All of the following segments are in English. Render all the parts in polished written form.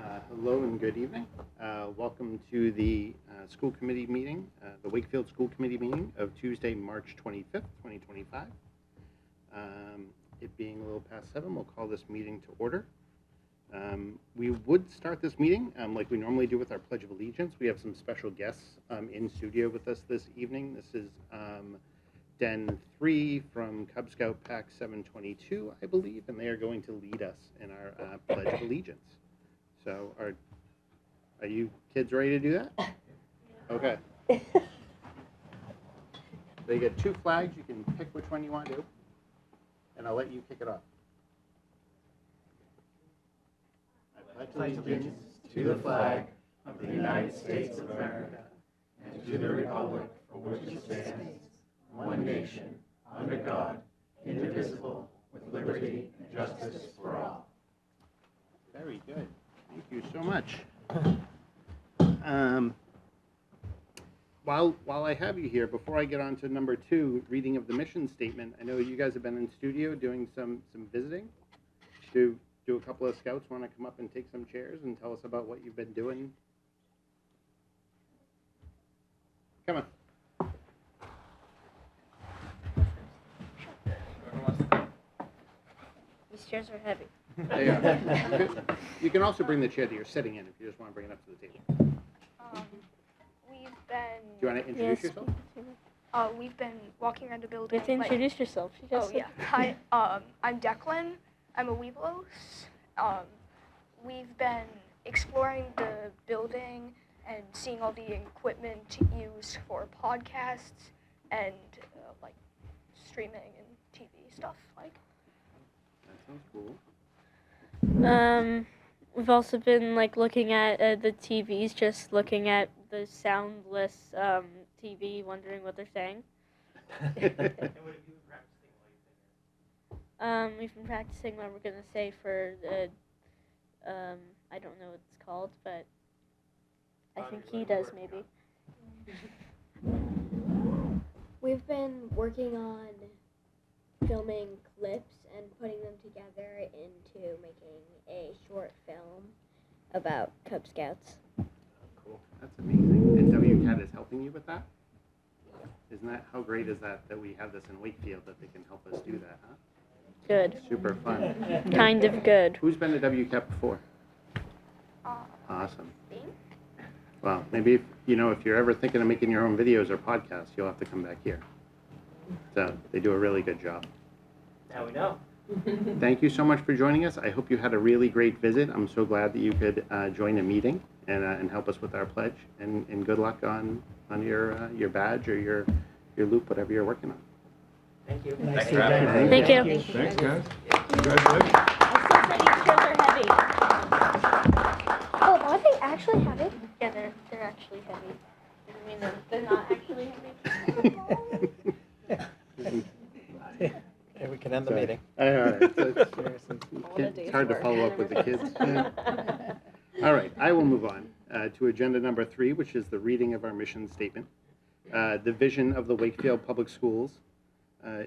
Hello and good evening. Welcome to the school committee meeting, the Wakefield School Committee meeting of Tuesday, March 25th, 2025. It being a little past 7, we'll call this meeting to order. We would start this meeting like we normally do with our Pledge of Allegiance. We have some special guests in studio with us this evening. This is Den 3 from Cub Scout Pack 722, I believe, and they are going to lead us in our Pledge of Allegiance. So are you kids ready to do that? Okay. They get 2 flags. You can pick which one you want to do, and I'll let you kick it off. I pledge allegiance to the flag of the United States of America and to the republic for which it stands, one nation, under God, indivisible, with liberty and justice for all. Very good. Thank you so much. While I have you here, before I get on to number 2, reading of the mission statement, I know you guys have been in studio doing some visiting. Do a couple of scouts want to come up and take some chairs and tell us about what you've been doing? Come on. These chairs are heavy. They are. You can also bring the chair that you're sitting in if you just want to bring it up to the table. We've been. Do you want to introduce yourself? We've been walking around the building. Let's introduce yourself. Hi. I'm Declan. I'm a Weeblos. We've been exploring the building and seeing all the equipment used for podcasts and like streaming and TV stuff. Like. That sounds cool. We've also been looking at the TVs, just looking at the soundless TV, wondering what they're saying. And what have you been practicing while you've been here? We've been practicing what we're gonna say for the I don't know what it's called, but I think he does maybe. We've been working on filming clips and putting them together into making a short film about Cub Scouts. Cool. That's amazing. And WCAT is helping you with that? Isn't that, how great is that we have this in Wakefield that they can help us do that, huh? Good. Super fun. Kind of good. Who's been to WCAT before? Awesome. Me? Well, maybe if you're ever thinking of making your own videos or podcasts, you'll have to come back here. So they do a really good job. Now we know. Thank you so much for joining us. I hope you had a really great visit. I'm so glad that you could join a meeting and help us with our pledge. And good luck on your badge or your loop, whatever you're working on. Thank you. Thanks for having us. Thank you. Thanks, guys. Congratulations. I still say these chairs are heavy. Oh, are they actually heavy? Yeah, they're actually heavy. I mean, they're not actually heavy. Okay, we can end the Sorry. meeting. All right. It's hard to follow up with the kids. All right, I will move on to agenda number 3, which is the reading of our mission statement. The vision of the Wakefield Public Schools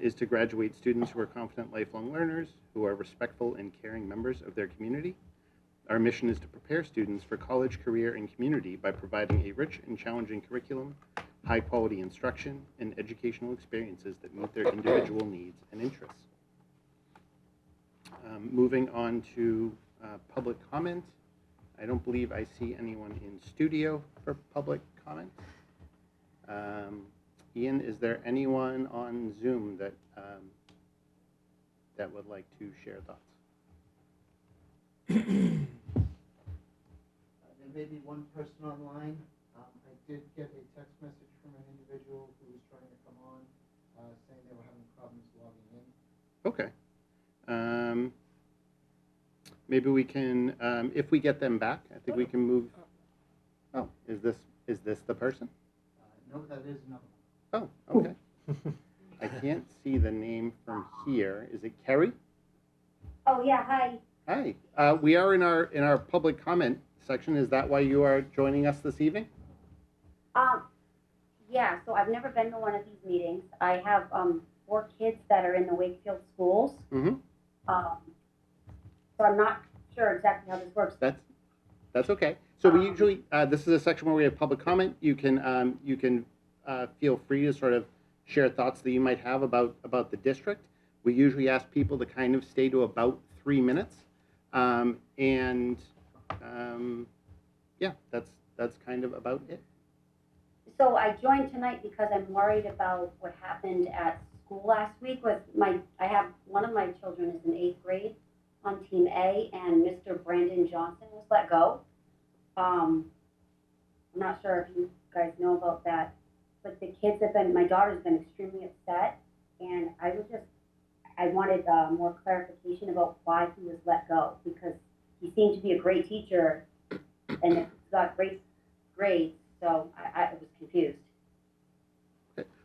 is to graduate students who are confident lifelong learners, who are respectful and caring members of their community. Our mission is to prepare students for college, career, and community by providing a rich and challenging curriculum, high-quality instruction, and educational experiences that meet their individual needs and interests. Moving on to public comment. I don't believe I see anyone in studio for public comment. Ian, is there anyone on Zoom that would like to share thoughts? There may be one person online. I did get a text message from an individual who was trying to come on, saying they were having problems logging in. Okay. Maybe we can, if we get them back, I think we can move. Oh, is this the person? No, that is another one. Oh, okay. I can't see the name from here. Is it Kerry? Oh yeah, hi. Hi. We are in our public comment section. Is that why you are joining us this evening? Yeah. So I've never been to one of these meetings. I have 4 kids that are in the Wakefield schools. Mm-hmm. So I'm not sure exactly how this works. That's okay. So we usually, this is a section where we have public comment. You can feel free to sort of share thoughts that you might have about the district. We usually ask people to kind of stay to about 3 minutes. Yeah, that's kind of about it. So I joined tonight because I'm worried about what happened at school last week with I have one of my children is in 8th grade on Team A, and Mr. Brandon Johnson was let go. I'm not sure if you guys know about that, but the kids my daughter's been extremely upset, and I wanted more clarification about why he was let go, because he seemed to be a great teacher and got great grades, so I was confused.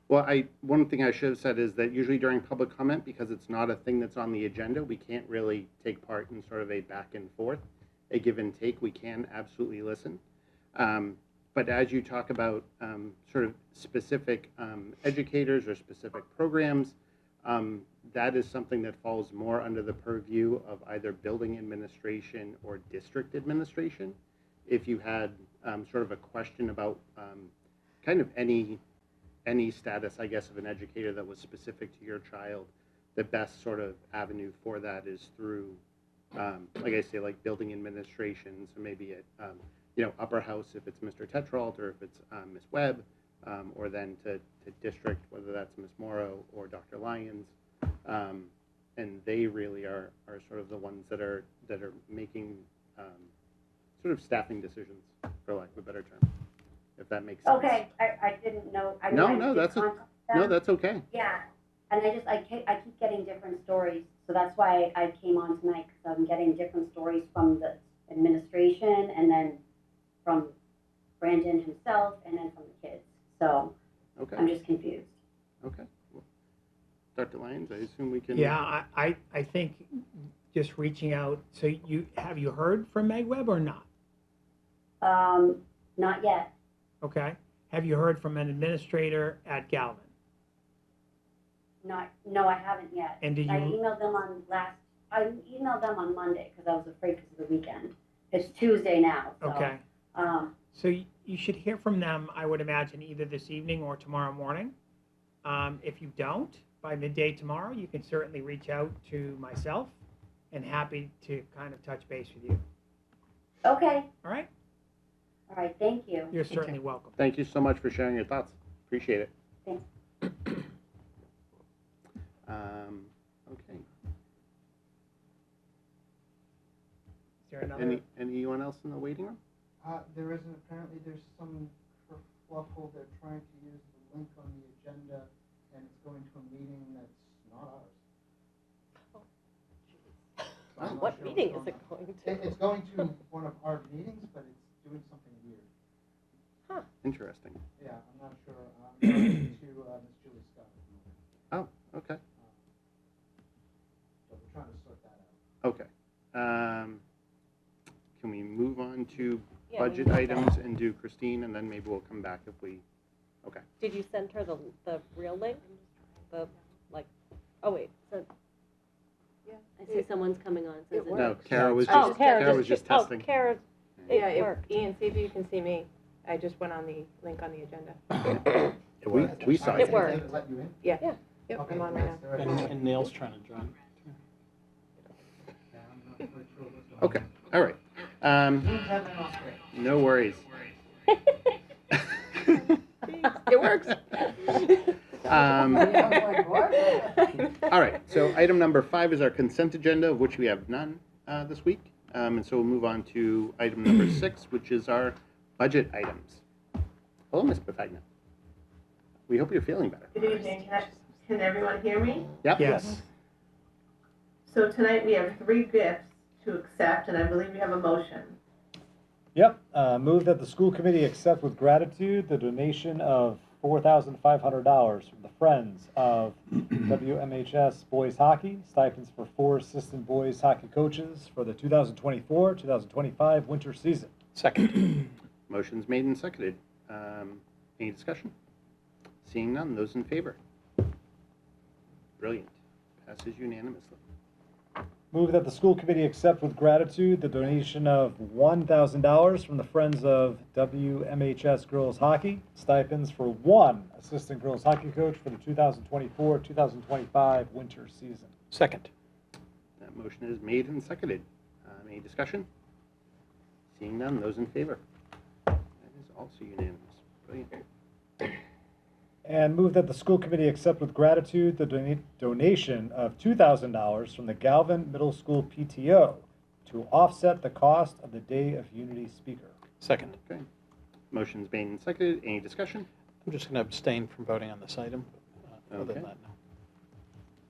Well, one thing I should have said is that usually during public comment, because it's not a thing that's on the agenda, we can't really take part in sort of a back and forth, a give and take. We can absolutely listen. But as you talk about sort of specific educators or specific programs, that is something that falls more under the purview of either building administration or district administration. If you had sort of a question about kind of any status, I guess, of an educator that was specific to your child, the best sort of avenue for that is through, like I say, like building administration. So maybe at, upper house if it's Mr. Tetrault, or if it's Ms. Webb, or then to district, whether that's Ms. Morrow or Dr. Lyons. And they really are sort of the ones that are making sort of staffing decisions, for lack of a better term, if that makes sense. Okay, I didn't know. That's okay. Yeah, and I keep getting different stories, so that's why I came on tonight, because I'm getting different stories from the administration, and then from Brandon himself, and then from the kids. So Okay. I'm just confused. Okay. Well, Dr. Lyons, I assume we can. Yeah, I think just reaching out. So have you heard from Meg Webb or not? Not yet. Okay. Have you heard from an administrator at Galvin? No, I haven't yet. And did I you? emailed them on Monday because I was afraid because of the weekend. It's Tuesday now. So, Okay. So you should hear from them, I would imagine, either this evening or tomorrow morning. If you don't, by midday tomorrow, you can certainly reach out to myself, and happy to kind of touch base with you. Okay. All right? All right. Thank you. You're certainly welcome. Thank you so much for sharing your thoughts. Appreciate it. Thanks. Okay. Is there another? Anyone else in the waiting room? There isn't. Apparently, there's some kerfluffle. They're trying to use the link on the agenda, and it's going to a meeting that's not ours. So I'm not What sure meeting what's is it going to? It's going to one of our meetings, but it's doing something weird. Huh. Interesting. Yeah, I'm not sure. I'm talking to Ms. Julie Scott at the moment. Oh, okay. So we're trying to sort that out. Okay. Can we move on to Yeah, budget items and do Christine, and then maybe we'll come back if we, okay. Did you send her the real link? Oh wait, so. Yeah. I see someone's coming on. Says It it works. No, Kara was Oh, just, Kara Kara was just testing. Oh, Kara, Yeah, it worked. Ian, see if you can see me. I just went on the link on the agenda. We saw It it. worked. Did let you in? Yeah. Yeah. Yep, Okay, I'm on right now. that's the right- And Neil's trying to join. Yeah, I'm not quite sure what's going Okay, all right. Things have been off great. No worries. It works. All right, so item number 5 is our consent agenda, of which we have none this week. And so we'll move on to item number 6, which is our budget items. Hello, Ms. Bethagna. We hope you're feeling better. Good evening. Can everyone hear me? Yep. Yes. So tonight we have 3 gifts to accept, and I believe we have a motion. Yep, move that the school committee accept with gratitude the donation of $4,500 from the Friends of WMHS Boys Hockey, stipends for 4 assistant boys hockey coaches for the 2024-2025 winter season. Second. Motion's made and seconded. Any discussion? Seeing none, those in favor? Brilliant. Passes unanimously. Move that the school committee accept with gratitude the donation of $1,000 from the Friends of WMHS Girls Hockey, stipends for one assistant girls hockey coach for the 2024-2025 winter season. Second. That motion is made and seconded. Any discussion? Seeing none, those in favor? That is also unanimous. Brilliant. And move that the school committee accept with gratitude the donation of $2,000 from the Galvin Middle School PTO to offset the cost of the Day of Unity speaker. Second. Okay. Motion's made and seconded. Any discussion? I'm just going to abstain from voting on this item. Other Okay. than that,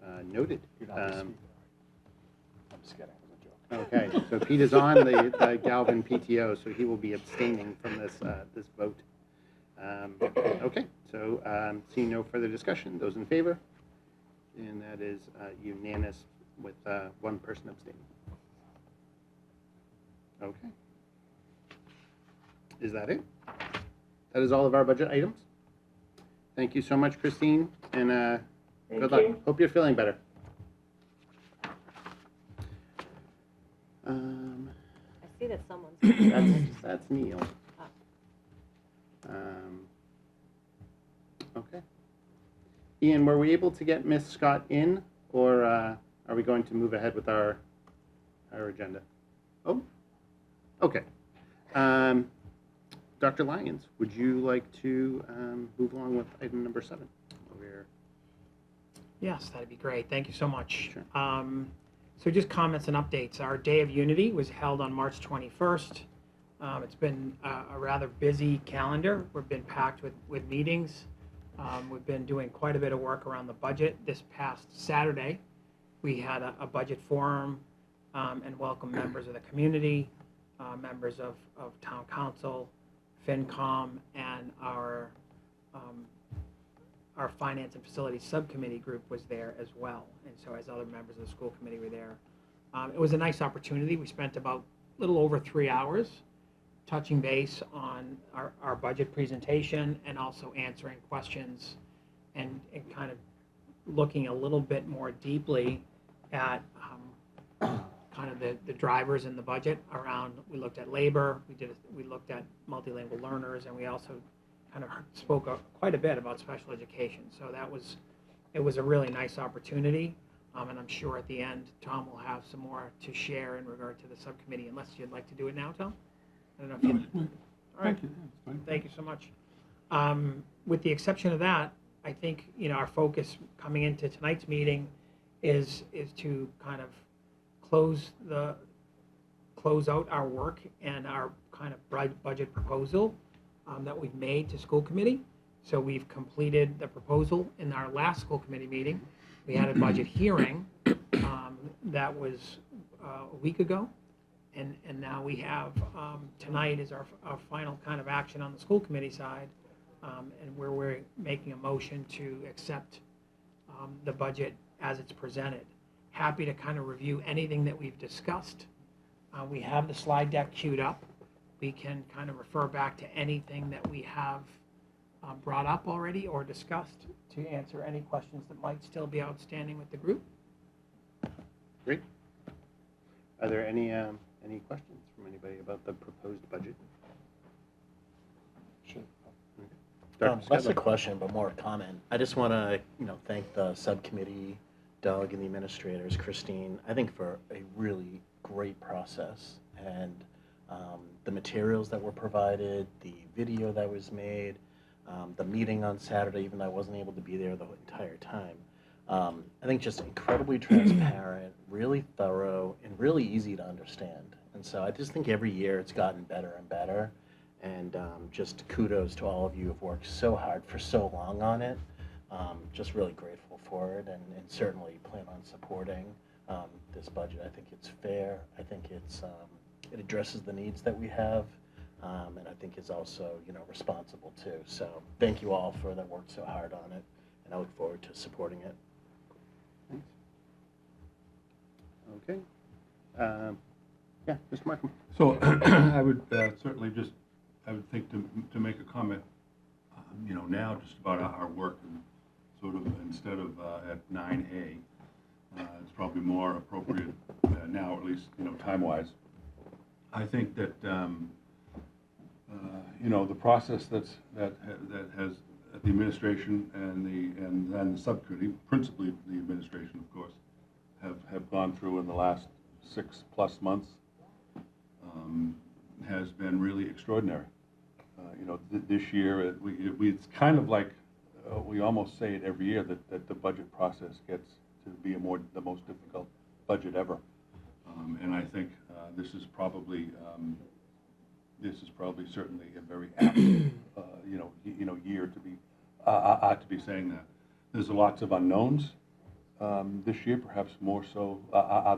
no. Noted. You're not the speaker. I'm just kidding. It was a joke. Okay, so Pete is on the Galvin PTO, so he will be abstaining from this this vote. Okay, so seeing no further discussion, those in favor? And that is unanimous with one person abstaining. Okay. Is that it? That is all of our budget items. Thank you so much, Christine, and good luck. Hope you're feeling better. I see that someone's. That's Neil. Okay. Ian, were we able to get Miss Scott in, or are we going to move ahead with our agenda? Oh, okay. Dr. Lyons, would you like to move along with item number 7? Where... Yes, that'd be great. Thank you so much. Sure. So just comments and updates. Our Day of Unity was held on March 21st. It's been a rather busy calendar. We've been packed with meetings. We've been doing quite a bit of work around the budget. This past Saturday, we had a budget forum and welcome members of the community, members of town council, FinCom, and our finance and facilities subcommittee group was there as well. And so as other members of the school committee were there. It was a nice opportunity. We spent about a little over 3 hours touching base on our budget presentation and also answering questions and kind of looking a little bit more deeply at kind of the drivers in the budget around, we looked at labor, we looked at multilingual learners, and we also kind of spoke quite a bit about special education. So it was a really nice opportunity. And I'm sure at the end, Tom will have some more to share in regard to the subcommittee, unless you'd like to do it now, Tom? I don't know if you... All right. Thank you so much. With the exception of that, I think, our focus coming into tonight's meeting is to kind of close out our work and our kind of budget proposal that we've made to school committee. So we've completed the proposal in our last school committee meeting. We had a budget hearing that was a week ago. And now we have, tonight is our final kind of action on the school committee side, and where we're making a motion to accept the budget as it's presented. Happy to kind of review anything that we've discussed. We have the slide deck queued up. We can kind of refer back to anything that we have brought up already or discussed to answer any questions that might still be outstanding with the group. Great. Are there any questions from anybody about the proposed budget? Sure. Less a question, but more a comment. I just want to, thank the subcommittee, Doug, and the administrators, Christine, I think for a really great process. And the materials that were provided, the video that was made, the meeting on Saturday, even though I wasn't able to be there the entire time. I think just incredibly transparent, really thorough, and really easy to understand. And so I just think every year it's gotten better and better. And just kudos to all of you who've worked so hard for so long on it. Just really grateful for it, and certainly plan on supporting this budget. I think it's fair. I think it addresses the needs that we have, and I think it's also responsible too. So thank you all for that worked so hard on it, and I look forward to supporting it. Thanks. Okay. Yeah, Mr. Markham. So I would certainly I would think to make a comment, now just about our work, and sort of instead of at 9A, It's probably more appropriate now, at least, time-wise. I think that, the process that has the administration and the subcommittee, principally the administration, of course, have gone through in the last 6+ months, has been really extraordinary. This year, it's kind of like, we almost say it every year, that the budget process gets to be the most difficult budget ever. And I think this is probably certainly a very apt, year to be saying that. There's lots of unknowns this year, perhaps more so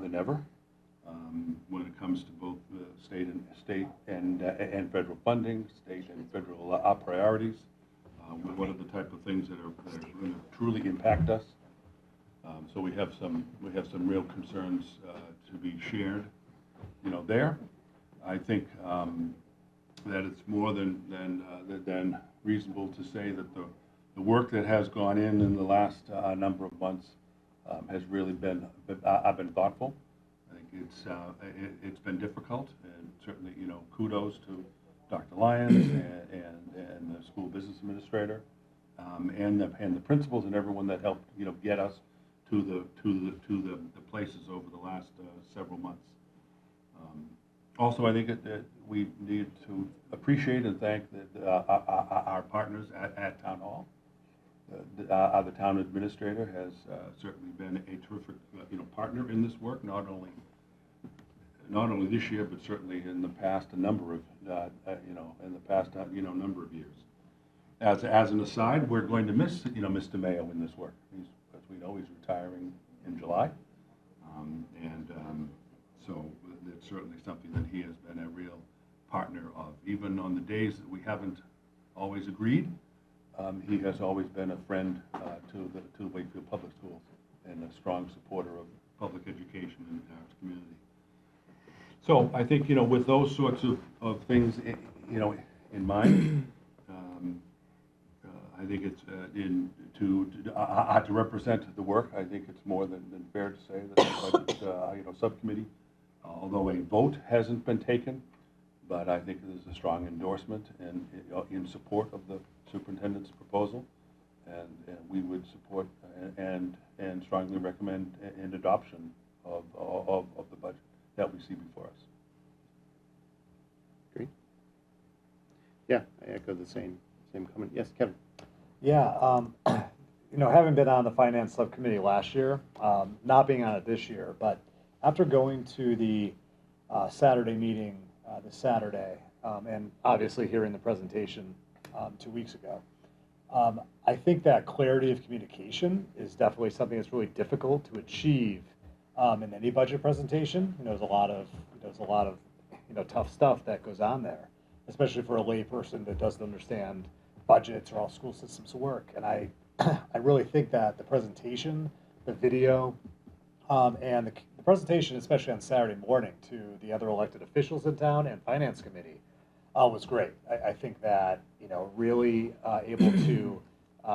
than ever, when it comes to both state and federal funding, state and federal priorities. What are the type of things that are going to truly impact us? So we have some real concerns to be shared, there. I think that it's more than reasonable to say that the work that has gone in the last number of months has really been thoughtful. I think it's been difficult, and certainly kudos to Dr. Lyons and the school business administrator, and the principals and everyone that helped get us to the places over the last several months. Also, I think that we need to appreciate and thank our partners at Town Hall. The town administrator has certainly been a terrific partner in this work, not only this year, but certainly in the past number of years. As an aside, we're going to miss Mr. Mayo in this work. As we know, he's retiring in July, so it's certainly something that he has been a real partner of. Even on the days that we haven't always agreed, he has always been a friend to the Wakefield Public Schools and a strong supporter of public education in our community. So I think, with those sorts of things, in mind, I think it's to represent the work. I think it's more than fair to say that the budget, subcommittee, although a vote hasn't been taken, but I think there's a strong endorsement and in support of the superintendent's proposal, and we would support and strongly recommend an adoption of the budget that we see before us. Great. Yeah, I echo the same comment. Yes, Kevin. Yeah, having been on the finance subcommittee last year, not being on it this year, but after going to the Saturday meeting this Saturday, and obviously hearing the presentation 2 weeks ago, I think that clarity of communication is definitely something that's really difficult to achieve in any budget presentation. There's a lot of tough stuff that goes on there, especially for a lay person that doesn't understand budgets or how school systems work. And I really think that the presentation, the video, and the presentation, especially on Saturday morning to the other elected officials in town and finance committee, was great. I think that, really able to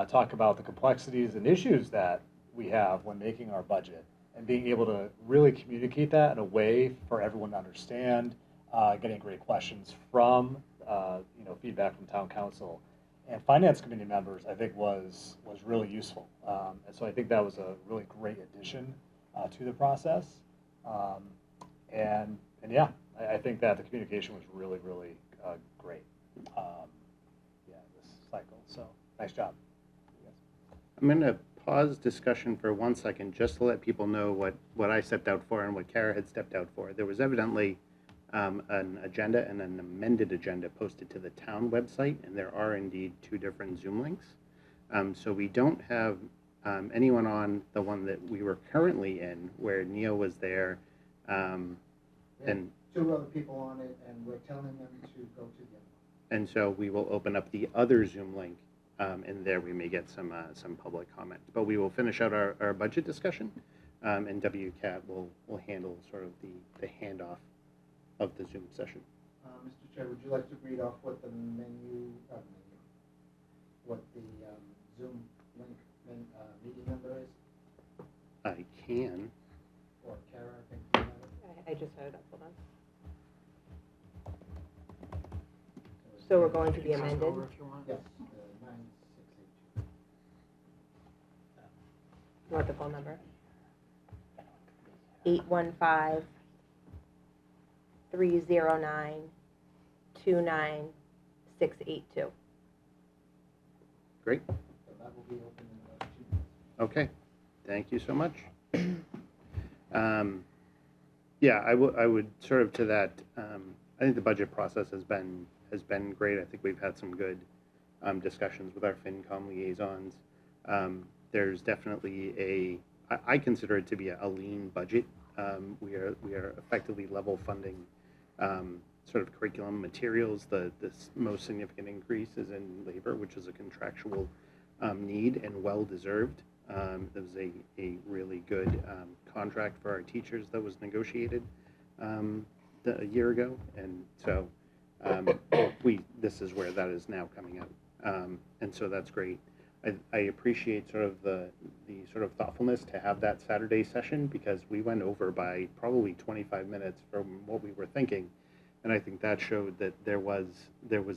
talk about the complexities and issues that we have when making our budget, and being able to really communicate that in a way for everyone to understand, getting great questions from, feedback from town council and finance committee members, I think was really useful. And so I think that was a really great addition to the process. And yeah, I think that the communication was really, really great. This cycle. So nice job. I'm going to pause discussion for 1 second just to let people know what I stepped out for and what Kara had stepped out for. There was evidently an agenda and an amended agenda posted to the town website, and there are indeed 2 different Zoom links. So we don't have anyone on the one that we were currently in, where Neil was there. And 2 other people on it, and we're telling them to go to the other one. And so we will open up the other Zoom link, and there we may get some public comment. But we will finish out our budget discussion, and WCAT will handle sort of the handoff of the Zoom session. Mr. Chair, would you like to read off what the what the Zoom link meeting number is? I can. Or Kara, I think. You have it. I just had it up, hold on. So we're going to the You can amended? over if you want. Yes, 9682. You want the phone number? 815-309-29682. Great. So that will be open in about 2 minutes. Okay. Thank you so much. Yeah, I would sort of to that. I think the budget process has been great. I think we've had some good discussions with our FinCom liaisons. There's definitely I consider it to be a lean budget. We are effectively level funding sort of curriculum materials. The most significant increase is in labor, which is a contractual need and well deserved. There was a really good contract for our teachers that was negotiated a year ago, and so this is where that is now coming out, and so that's great. I appreciate sort of the sort of thoughtfulness to have that Saturday session, because we went over by probably 25 minutes from what we were thinking, and I think that showed that there was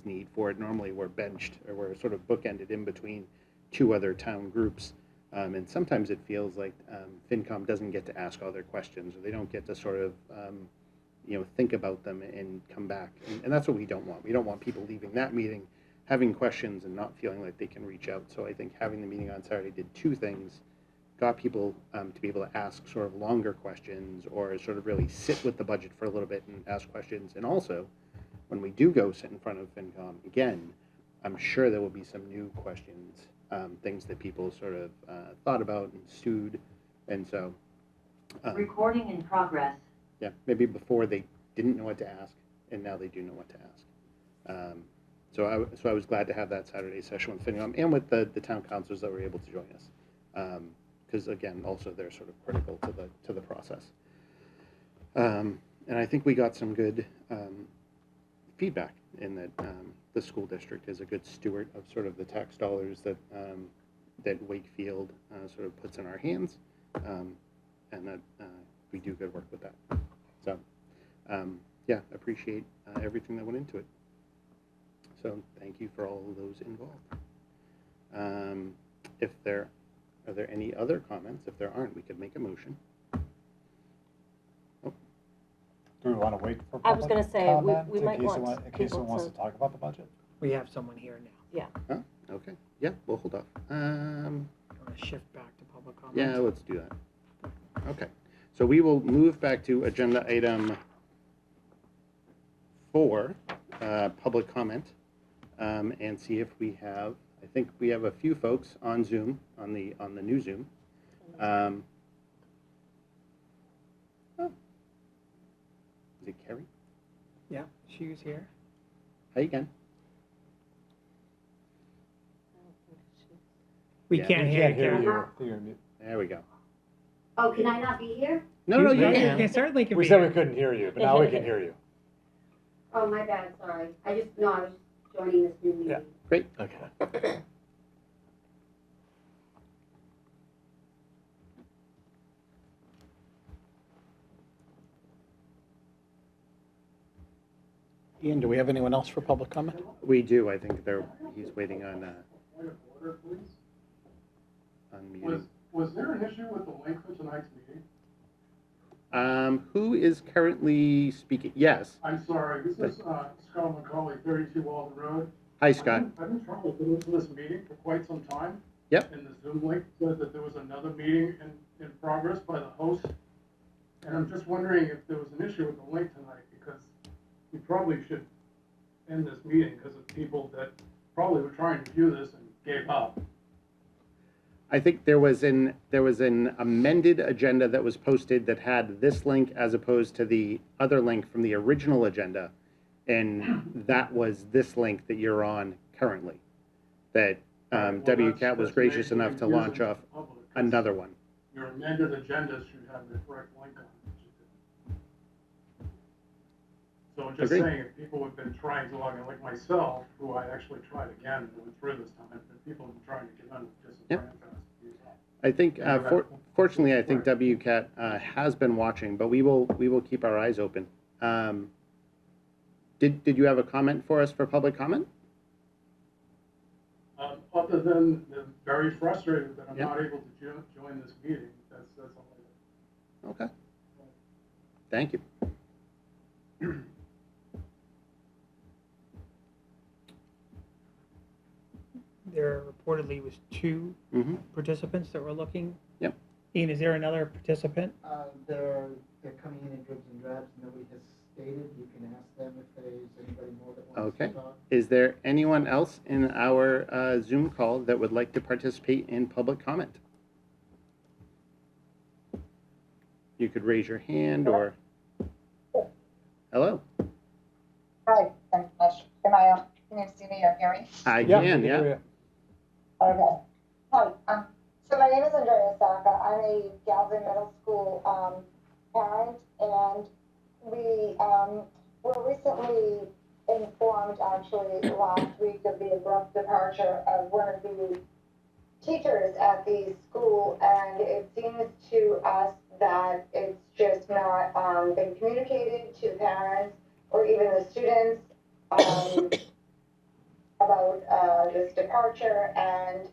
need for it. Normally we're benched, or we're sort of bookended in between two other town groups. And sometimes it feels like FinCom doesn't get to ask all their questions, or they don't get to sort of, think about them and come back. And that's what we don't want. We don't want people leaving that meeting having questions and not feeling like they can reach out. So I think having the meeting on Saturday did two things: got people to be able to ask sort of longer questions, or sort of really sit with the budget for a little bit and ask questions. And also, when we do go sit in front of FinCom again, I'm sure there will be some new questions. Things that people sort of thought about and stewed, and so Recording in progress. yeah, maybe before they didn't know what to ask, and now they do know what to ask. So I was glad to have that Saturday session with FinCom and with the town councilors that were able to join us, because again, also they're sort of critical to the process. And I think we got some good feedback in that. The school district is a good steward of sort of the tax dollars that Wakefield sort of puts in our hands, and that we do good work with that. So, yeah, appreciate everything that went into it. So, thank you for all of those involved. Are there any other comments? If there aren't, we could make a motion. Do we want to wait for I was public gonna say, comment we in might case want in case people someone wants to- to talk about the budget? We have someone here now. Yeah. Oh, okay. Yeah, we'll hold off. I'm going to shift back to public comment. Yeah, let's do that. Okay. So we will move back to agenda item 4, public comment, and see if we have. I think we have a few folks on Zoom, on the new Zoom. Is it Carrie? Yeah, she's here. Hi again. We Yeah, can't We hear can't you, hear Karen. you. You're mute. There we go. Oh, can I not be here? No, you can. You certainly can We be said here. we couldn't hear you, but now we can hear you. Oh, my bad, sorry. I was joining this new meeting. Yeah. Great. Okay. Ian, do we have anyone else for public comment? We do. I think he's waiting on Point of order, please. muting. Was there an issue with the link for tonight's meeting? Who is currently speaking? Yes. I'm sorry, this is Scott McCauley, 32 Walden Road. Hi, Scott. I've been trying to get into this meeting for quite some time. Yep. And the Zoom link said that there was another meeting in progress by the host. And I'm just wondering if there was an issue with the link tonight, because we probably should end this meeting because of people that probably were trying to view this and gave up. I think there was an amended agenda that was posted that had this link as opposed to the other link from the original agenda, and that was this link that you're on currently. That WCAT was gracious enough to launch off another one. Your amended agenda should have the correct link on it. So I'm just Agreed. saying, if people have been trying to log in, like myself, who I actually tried again and went through this time, if people have been trying to get in, disenfranchised. I think, fortunately, I think WCAT has been watching, but we will keep our eyes open. Did you have a comment for us for public comment? Other than very frustrated that I'm Yep. not able to join this meeting, that's all I got. Okay. Thank you. There reportedly was 2 Mm-hmm. participants that were looking. Yep. Ian, is there another participant? They're coming in dribs and drabs. Nobody has stated. You can ask them if there's anybody more that wants Okay. to talk. Is there anyone else in our Zoom call that would like to participate in public comment? You could raise your hand or... Hello? Hi, thanks much. Can you see me or hear me? I can, yeah. Okay. Hi, so my name is Andrea Saka. I'm a Galvin Middle School parent, and we were recently informed, actually, last week of the abrupt departure of one of the teachers at the school, and it seems to us that it's just not been communicated to the parents or even the students about this departure, and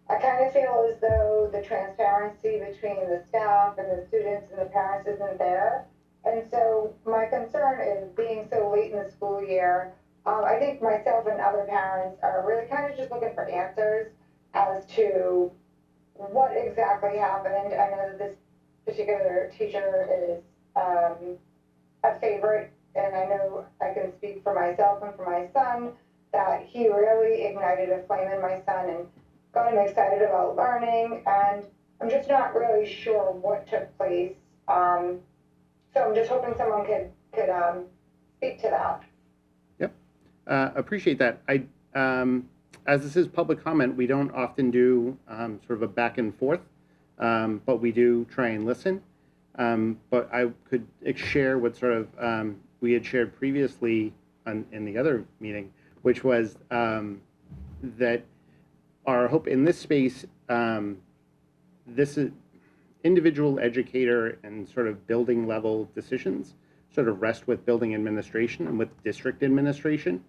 I kind of feel as though the transparency between the staff and the students and the parents isn't there. And so my concern is being so late in the school year, I think myself and other parents are really kind of just looking for answers as to what exactly happened. I know that this particular teacher is a favorite, and I know I can speak for myself and for my son that he really ignited a flame in my son and got him excited about learning, and I'm just not really sure what took place. So I'm just hoping someone could speak to that. Yep. Appreciate that. As this is public comment, we don't often do sort of a back and forth, but we do try and listen. But I could share what sort of we had shared previously in the other meeting, which was that our hope in this space, this is individual educator and sort of building level decisions sort of rest with building administration and with district administration.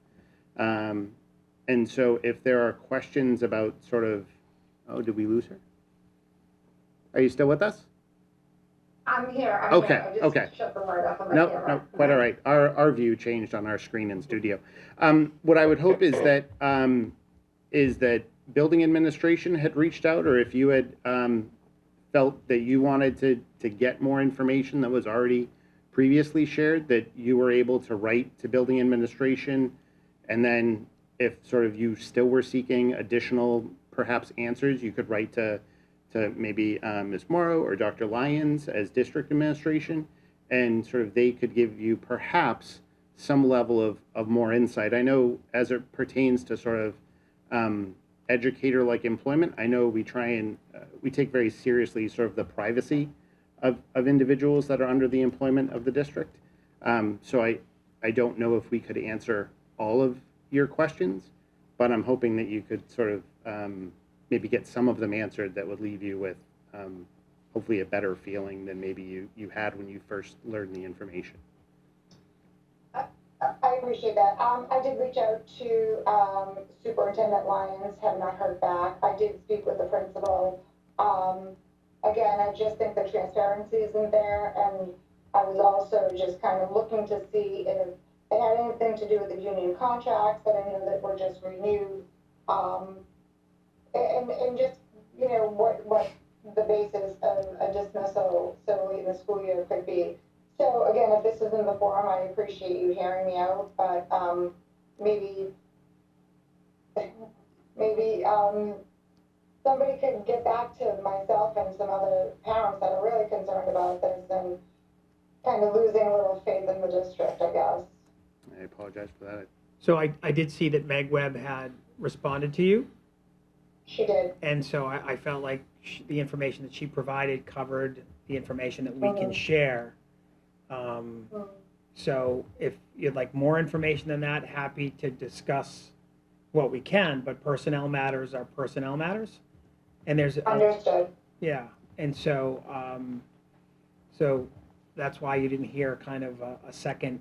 And so if there are questions about sort of, oh, did we lose her? Are you still with us? I'm here. Okay, I just okay. shut the word off on my No, camera. no, quite all right. Our view changed on our screen in studio. What I would hope is that building administration had reached out, or if you had felt that you wanted to get more information that was already previously shared, that you were able to write to building administration, and then if sort of you still were seeking additional perhaps answers, you could write to maybe Ms. Morrow or Dr. Lyons as district administration, and sort of they could give you perhaps some level of more insight. I know as it pertains to sort of educator-like employment, I know we try and we take very seriously sort of the privacy of individuals that are under the employment of the district. So I don't know if we could answer all of your questions, but I'm hoping that you could sort of maybe get some of them answered that would leave you with hopefully a better feeling than maybe you had when you first learned the information. I appreciate that. I did reach out to Superintendent Lyons, have not heard back. I did speak with the principal. Again, I just think the transparency isn't there, and I was also just kind of looking to see if it had anything to do with the union contracts that I know that were just renewed, and just, you know, what the basis of a dismissal so late in the school year could be. So again, if this isn't the forum, I appreciate you hearing me out, but maybe somebody could get back to myself and some other parents that are really concerned about this and kind of losing a little faith in the district, I guess. I apologize for that. So I did see that Meg Webb had responded to you. She did. And so I felt like the information that she provided covered the information that we can share. So if you'd like more information than that, happy to discuss what we can, but personnel matters are personnel matters. And there's Understood. Yeah, and so, so that's why you didn't hear kind of a second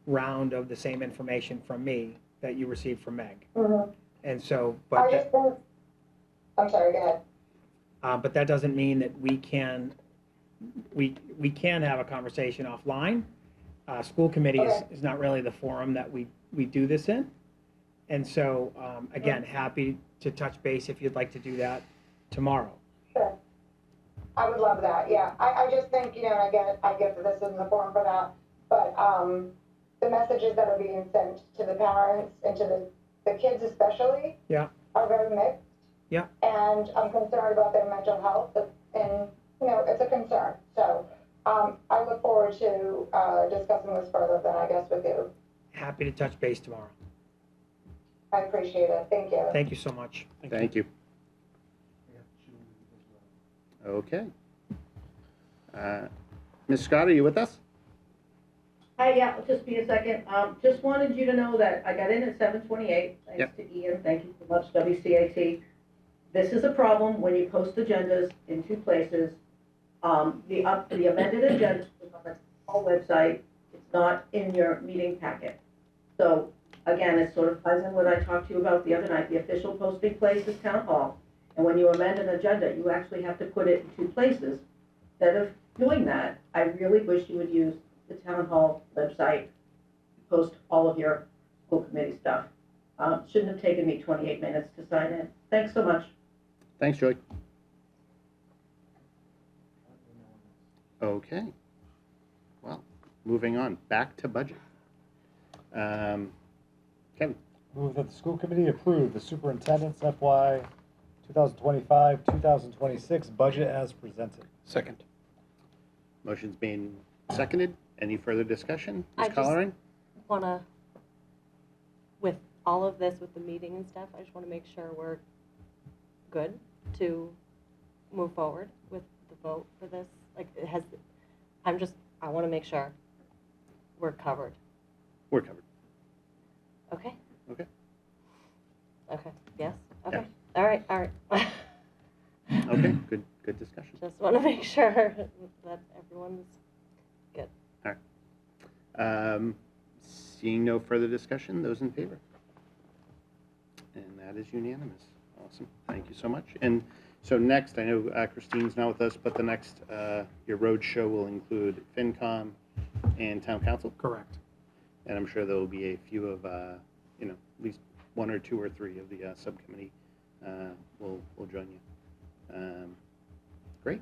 round of the same information from me that you received from Meg. Mm-hmm. And so, I just think, I'm sorry, go ahead. but that doesn't mean that we can have a conversation offline. School committee is not really the forum that we do this in. And so, again, happy to touch base if you'd like to do that tomorrow. Sure. I would love that, yeah. I just think, you know, and I get that this isn't the forum for that, but the messages that are being sent to the parents and to the kids especially are very mixed. Yeah. And I'm concerned about their mental health, and, you know, it's a concern. So I look forward to discussing this further then, I guess, with you. Happy to touch base tomorrow. I appreciate it. Thank you. Thank you so much. Thank you. Okay. Ms. Scott, are you with us? Hi, yeah, it'll just be a second. Just wanted you to know that I got in at 7:28, thanks to Ian, thank you so much, WCAT. This is a problem when you post agendas in two places. The amended agenda is on the whole website, it's not in your meeting packet. So, again, it sort of ties in what I talked to you about the other night. The official posting place is Town Hall. And when you amend an agenda, you actually have to put it in two places. Instead of doing that, I really wish you would use the Town Hall website, post all of your school committee stuff. Shouldn't have taken me 28 minutes to sign in. Thanks so much. Thanks, Joy. Okay. Well, moving on, back to budget. Kevin. Move that the school committee approve the superintendent's FY 2025-2026 budget as presented. Second. Motion's being seconded. Any further discussion? I Ms. just Colleran? want to, with all of this, with the meeting and stuff, I just want to make sure we're good to move forward with the vote for this. Like, it has, I want to make sure we're covered. We're covered. Okay? Okay. Okay, yes? Okay. Yes. All right. Okay, good discussion. Just want to make sure that everyone's good. All right. Seeing no further discussion, those in favor? And that is unanimous. Awesome. Thank you so much. And so next, I know Christine's not with us, but the next, your road show will include FinCom and Town Council? Correct. And I'm sure there will be a few of, you know, at least one or two or three of the subcommittee will join you. Great.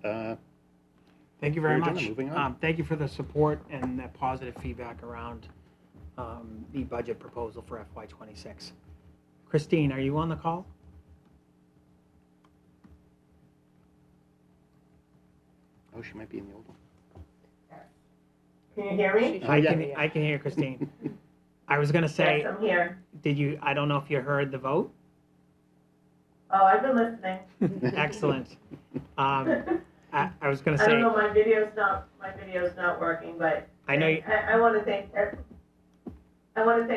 Thank you very much. Moving on. Thank you for the support and the positive feedback around the budget proposal for FY26. Christine, are you on the call? Oh, she might be in the old one. Can you hear me? I can hear Christine. I was going to say, Yes, I'm here. I don't know if you heard the vote? Oh, I've been listening. Excellent. I was going to I say. don't know, my video's not working, but I know. I want to thank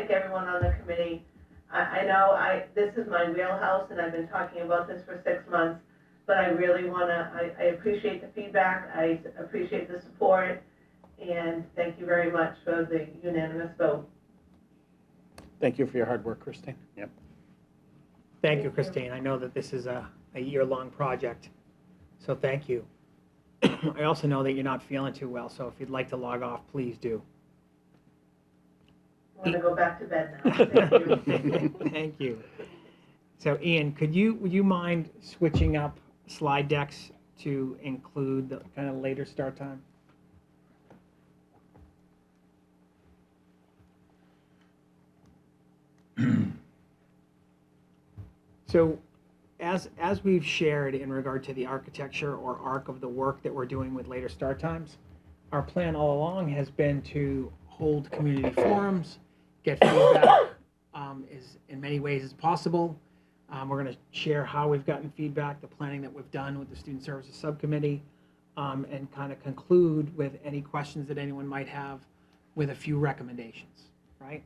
everyone on the committee. I know this is my wheelhouse, and I've been talking about this for 6 months, but I really I appreciate the feedback, I appreciate the support, and thank you very much for the unanimous vote. Thank you for your hard work, Christine. Yep. Thank you, Christine. I know that this is a year-long project, so thank you. I also know that you're not feeling too well, so if you'd like to log off, please do. I'm going to go back to bed now. Thank you. Thank you. So, Ian, would you mind switching up slide decks to include the kind of later start time? So, as we've shared in regard to the architecture or arc of the work that we're doing with later start times, our plan all along has been to hold community forums, get feedback as in many ways as possible. We're going to share how we've gotten feedback, the planning that we've done with the Student Services Subcommittee, and kind of conclude with any questions that anyone might have with a few recommendations, right?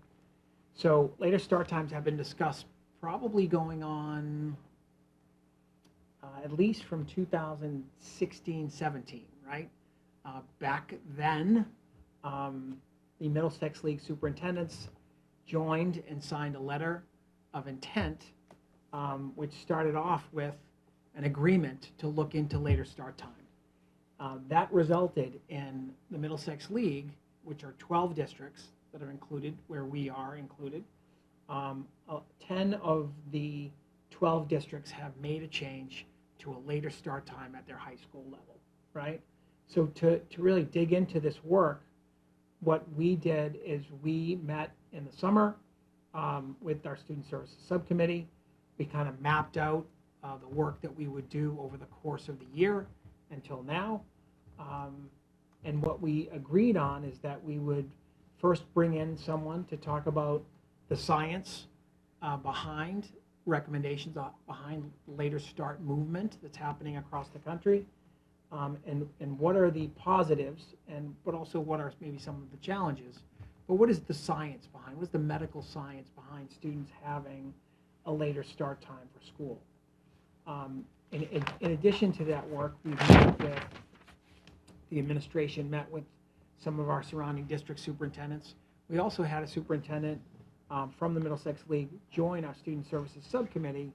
So later start times have been discussed probably going on, at least from 2016-17, right? Back then, the Middlesex League superintendents joined and signed a letter of intent, which started off with an agreement to look into later start time. That resulted in the Middlesex League, which are 12 districts that are included, where we are included. 10 of the 12 districts have made a change to a later start time at their high school level, right? So to really dig into this work, what we did is we met in the summer with our Student Services Subcommittee. We kind of mapped out the work that we would do over the course of the year until now. And what we agreed on is that we would first bring in someone to talk about the science behind recommendations behind later start movement that's happening across the country, and what are the positives, but also what are maybe some of the challenges. But what is the science behind, what's the medical science behind students having a later start time for school? In addition to that work, we've met with the administration, met with some of our surrounding district superintendents. We also had a superintendent from the Middlesex League join our Student Services Subcommittee,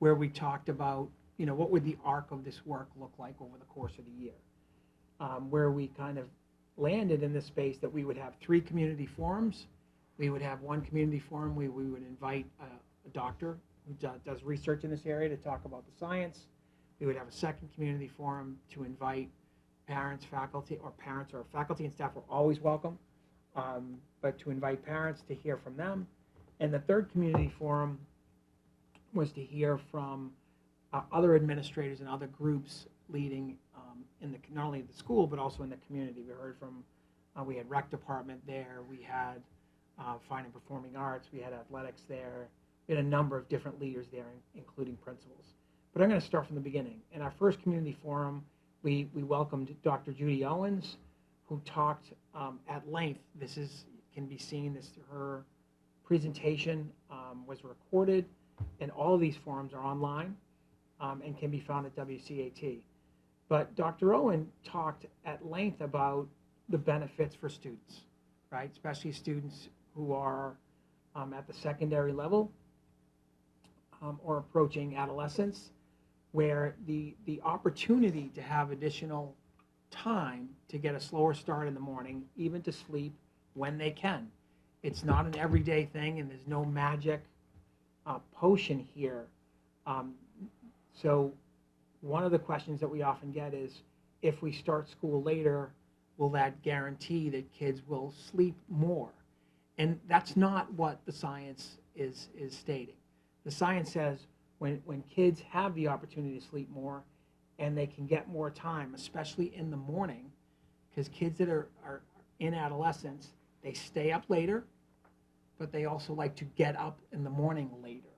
where we talked about, what would the arc of this work look like over the course of the year, where we kind of landed in this space that we would have 3 community forums. We would have one community forum where we would invite a doctor who does research in this area to talk about the science. We would have a second community forum to invite parents, faculty, or faculty and staff were always welcome, but to invite parents to hear from them. And the third community forum was to hear from other administrators and other groups leading not only the school, but also in the community. We heard from, we had rec department there, we had fine and performing arts, we had athletics there, we had a number of different leaders there, including principals. But I'm going to start from the beginning. In our first community forum, we welcomed Dr. Judy Owens, who talked at length. Can be seen, her presentation was recorded, and all of these forums are online and can be found at WCAT. But Dr. Owen talked at length about the benefits for students, right? Especially students who are at the secondary level or approaching adolescence, where the opportunity to have additional time to get a slower start in the morning, even to sleep when they can. It's not an everyday thing, and there's no magic potion here. So one of the questions that we often get is, if we start school later, will that guarantee that kids will sleep more? And that's not what the science is stating. The science says when kids have the opportunity to sleep more and they can get more time, especially in the morning, because kids that are in adolescence, they stay up later, but they also like to get up in the morning later,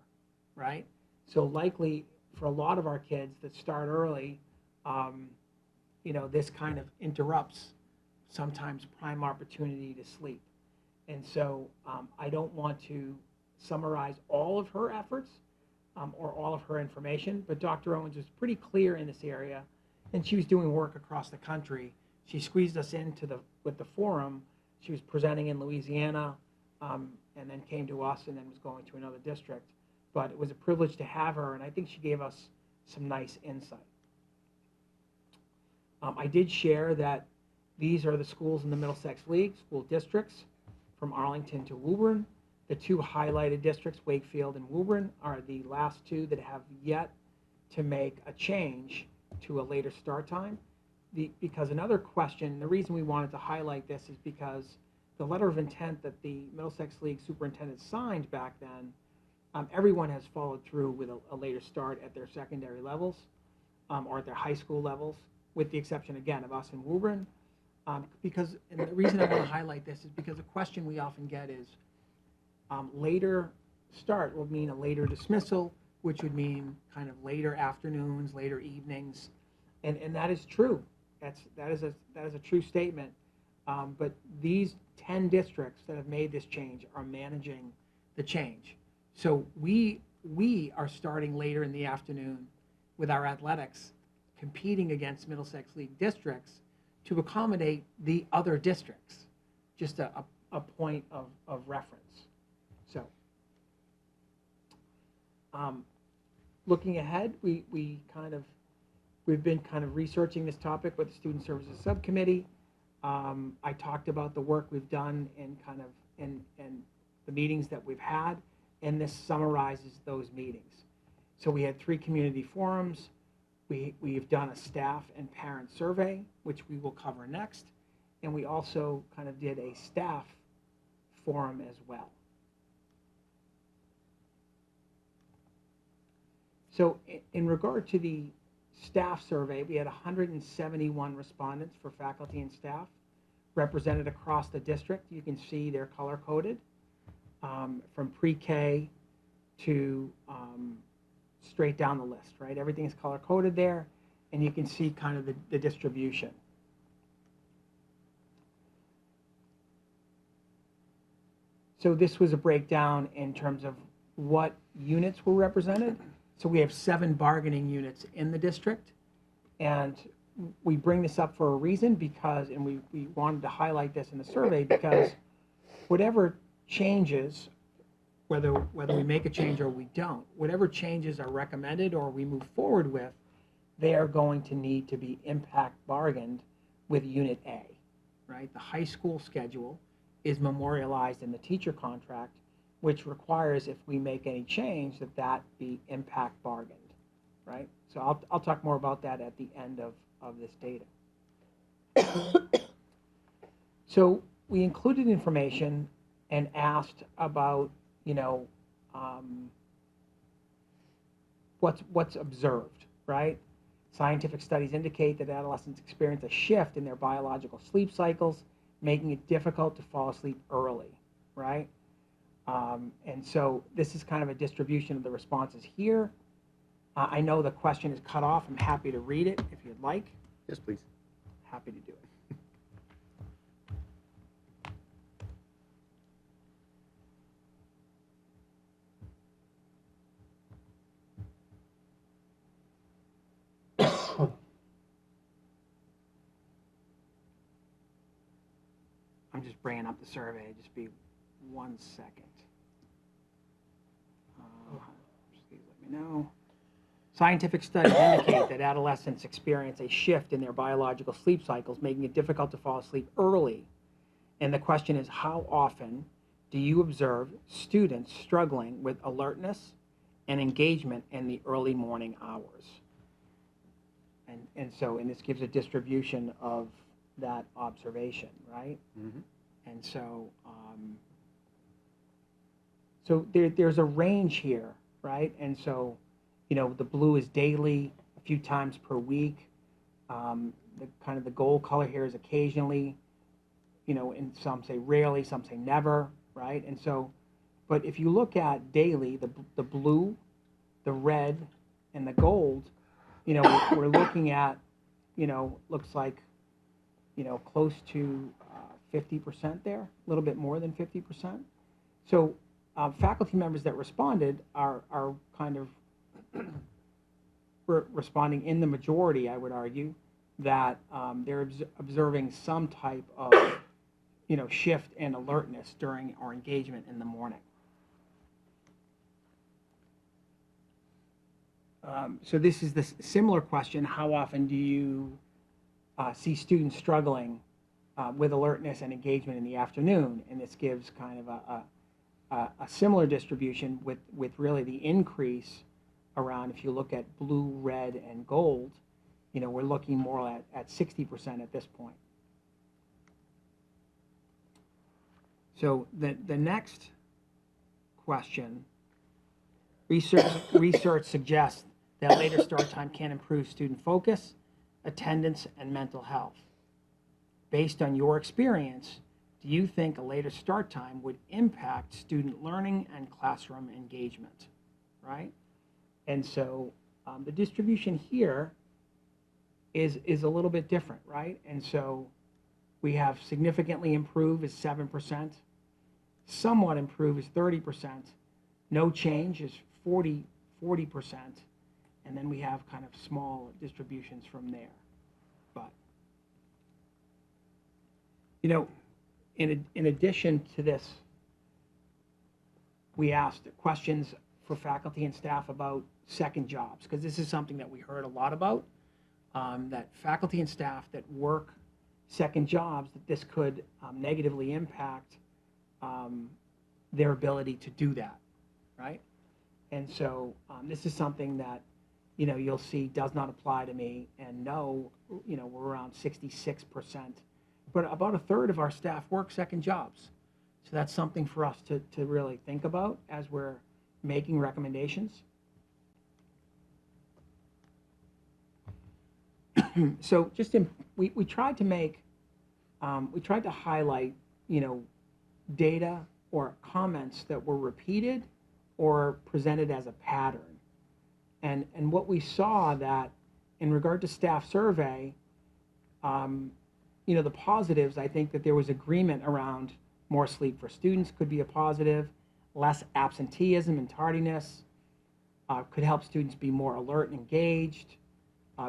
right? So likely for a lot of our kids that start early, this kind of interrupts sometimes prime opportunity to sleep. And so I don't want to summarize all of her efforts or all of her information, but Dr. Owens was pretty clear in this area, and she was doing work across the country. She squeezed us with the forum. She was presenting in Louisiana, and then came to us, and then was going to another district. But it was a privilege to have her, and I think she gave us some nice insight. I did share that these are the schools in the Middlesex League, school districts from Arlington to Woburn. The 2 highlighted districts, Wakefield and Woburn, are the last 2 that have yet to make a change to a later start time. Because another question, the reason we wanted to highlight this is because the letter of intent that the Middlesex League superintendent signed back then, everyone has followed through with a later start at their secondary levels or at their high school levels, with the exception, again, of us in Woburn. And the reason I want to highlight this is because a question we often get is, later start will mean a later dismissal, which would mean kind of later afternoons, later evenings, and that is true. That is a true statement. But these 10 districts that have made this change are managing the change. So we are starting later in the afternoon with our athletics competing against Middlesex League districts to accommodate the other districts. Just a point of reference. So, looking ahead, we've been kind of researching this topic with the Student Services Subcommittee. I talked about the work we've done in the meetings that we've had, and this summarizes those meetings. So we had 3 community forums. We've done a staff and parent survey, which we will cover next. And we also kind of did a staff forum as well. So in regard to the staff survey, we had 171 respondents for faculty and staff represented across the district. You can see they're color-coded from pre-K to straight down the list, right? Everything is color-coded there, and you can see kind of the distribution. So this was a breakdown in terms of what units were represented. So we have 7 bargaining units in the district, and we bring this up for a reason because, and we wanted to highlight this in the survey because whatever changes, whether we make a change or we don't, whatever changes are recommended or we move forward with, they are going to need to be impact bargained with Unit A, right? The high school schedule is memorialized in the teacher contract, which requires if we make any change that be impact bargained, right? So I'll talk more about that at the end of this data. So we included information and asked about, what's observed, right? Scientific studies indicate that adolescents experience a shift in their biological sleep cycles, making it difficult to fall asleep early, right? And so this is kind of a distribution of the responses here. I know the question is cut off. I'm happy to read it if you'd like. Yes, please. Happy to do it. I'm just bringing up the survey. Just be 1 second. Please let me know. Scientific studies indicate that adolescents experience a shift in their biological sleep cycles, making it difficult to fall asleep early. And the question is, how often do you observe students struggling with alertness and engagement in the early morning hours? And this gives a distribution of that observation, right? Mm-hmm. And so, there's a range here, right? And so, the blue is daily, a few times per week. The gold color here is occasionally, and some say rarely, some say never, right? And so, but if you look at daily, the blue, the red, and the gold, we're looking at, looks like, close to 50% there, a little bit more than 50%. So faculty members that responded are kind of responding in the majority, I would argue, that they're observing some type of, shift in alertness during our engagement in the morning. So this is the similar question: how often do you see students struggling with alertness and engagement in the afternoon? And this gives kind of a similar distribution with really the increase around, if you look at blue, red, and gold, we're looking more at 60% at this point. So the next question, research suggests that later start time can improve student focus, attendance, and mental health. Based on your experience, do you think a later start time would impact student learning and classroom engagement, right? And so the distribution here is a little bit different, right? And so we have significantly improve is 7%, somewhat improve is 30%, no change is 40%, and then we have kind of small distributions from there. But, you know, in addition to this, we asked questions for faculty and staff about second jobs, because this is something that we heard a lot about, that faculty and staff that work second jobs, that this could negatively impact their ability to do that, right? And so this is something that, you know, you'll see does not apply to me, and no, you know, we're around 66%, but about a third of our staff work second jobs. So that's something for us to really think about as we're making recommendations. So just we tried to make, we tried to highlight, you know, data or comments that were repeated or presented as a pattern. And what we saw that in regard to staff survey, you know, the positives, I think that there was agreement around more sleep for students could be a positive, less absenteeism and tardiness, could help students be more alert and engaged,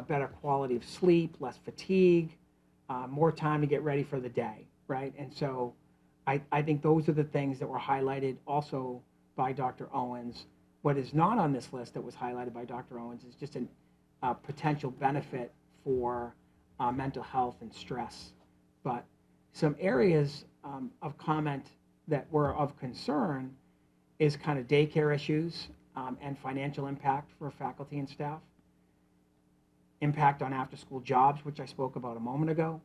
better quality of sleep, less fatigue, more time to get ready for the day, right? And so I think those are the things that were highlighted also by Dr. Owens. What is not on this list that was highlighted by Dr. Owens is just a potential benefit for mental health and stress. But some areas of comment that were of concern is kind of daycare issues and financial impact for faculty and staff, impact on after-school jobs, which I spoke about a moment ago,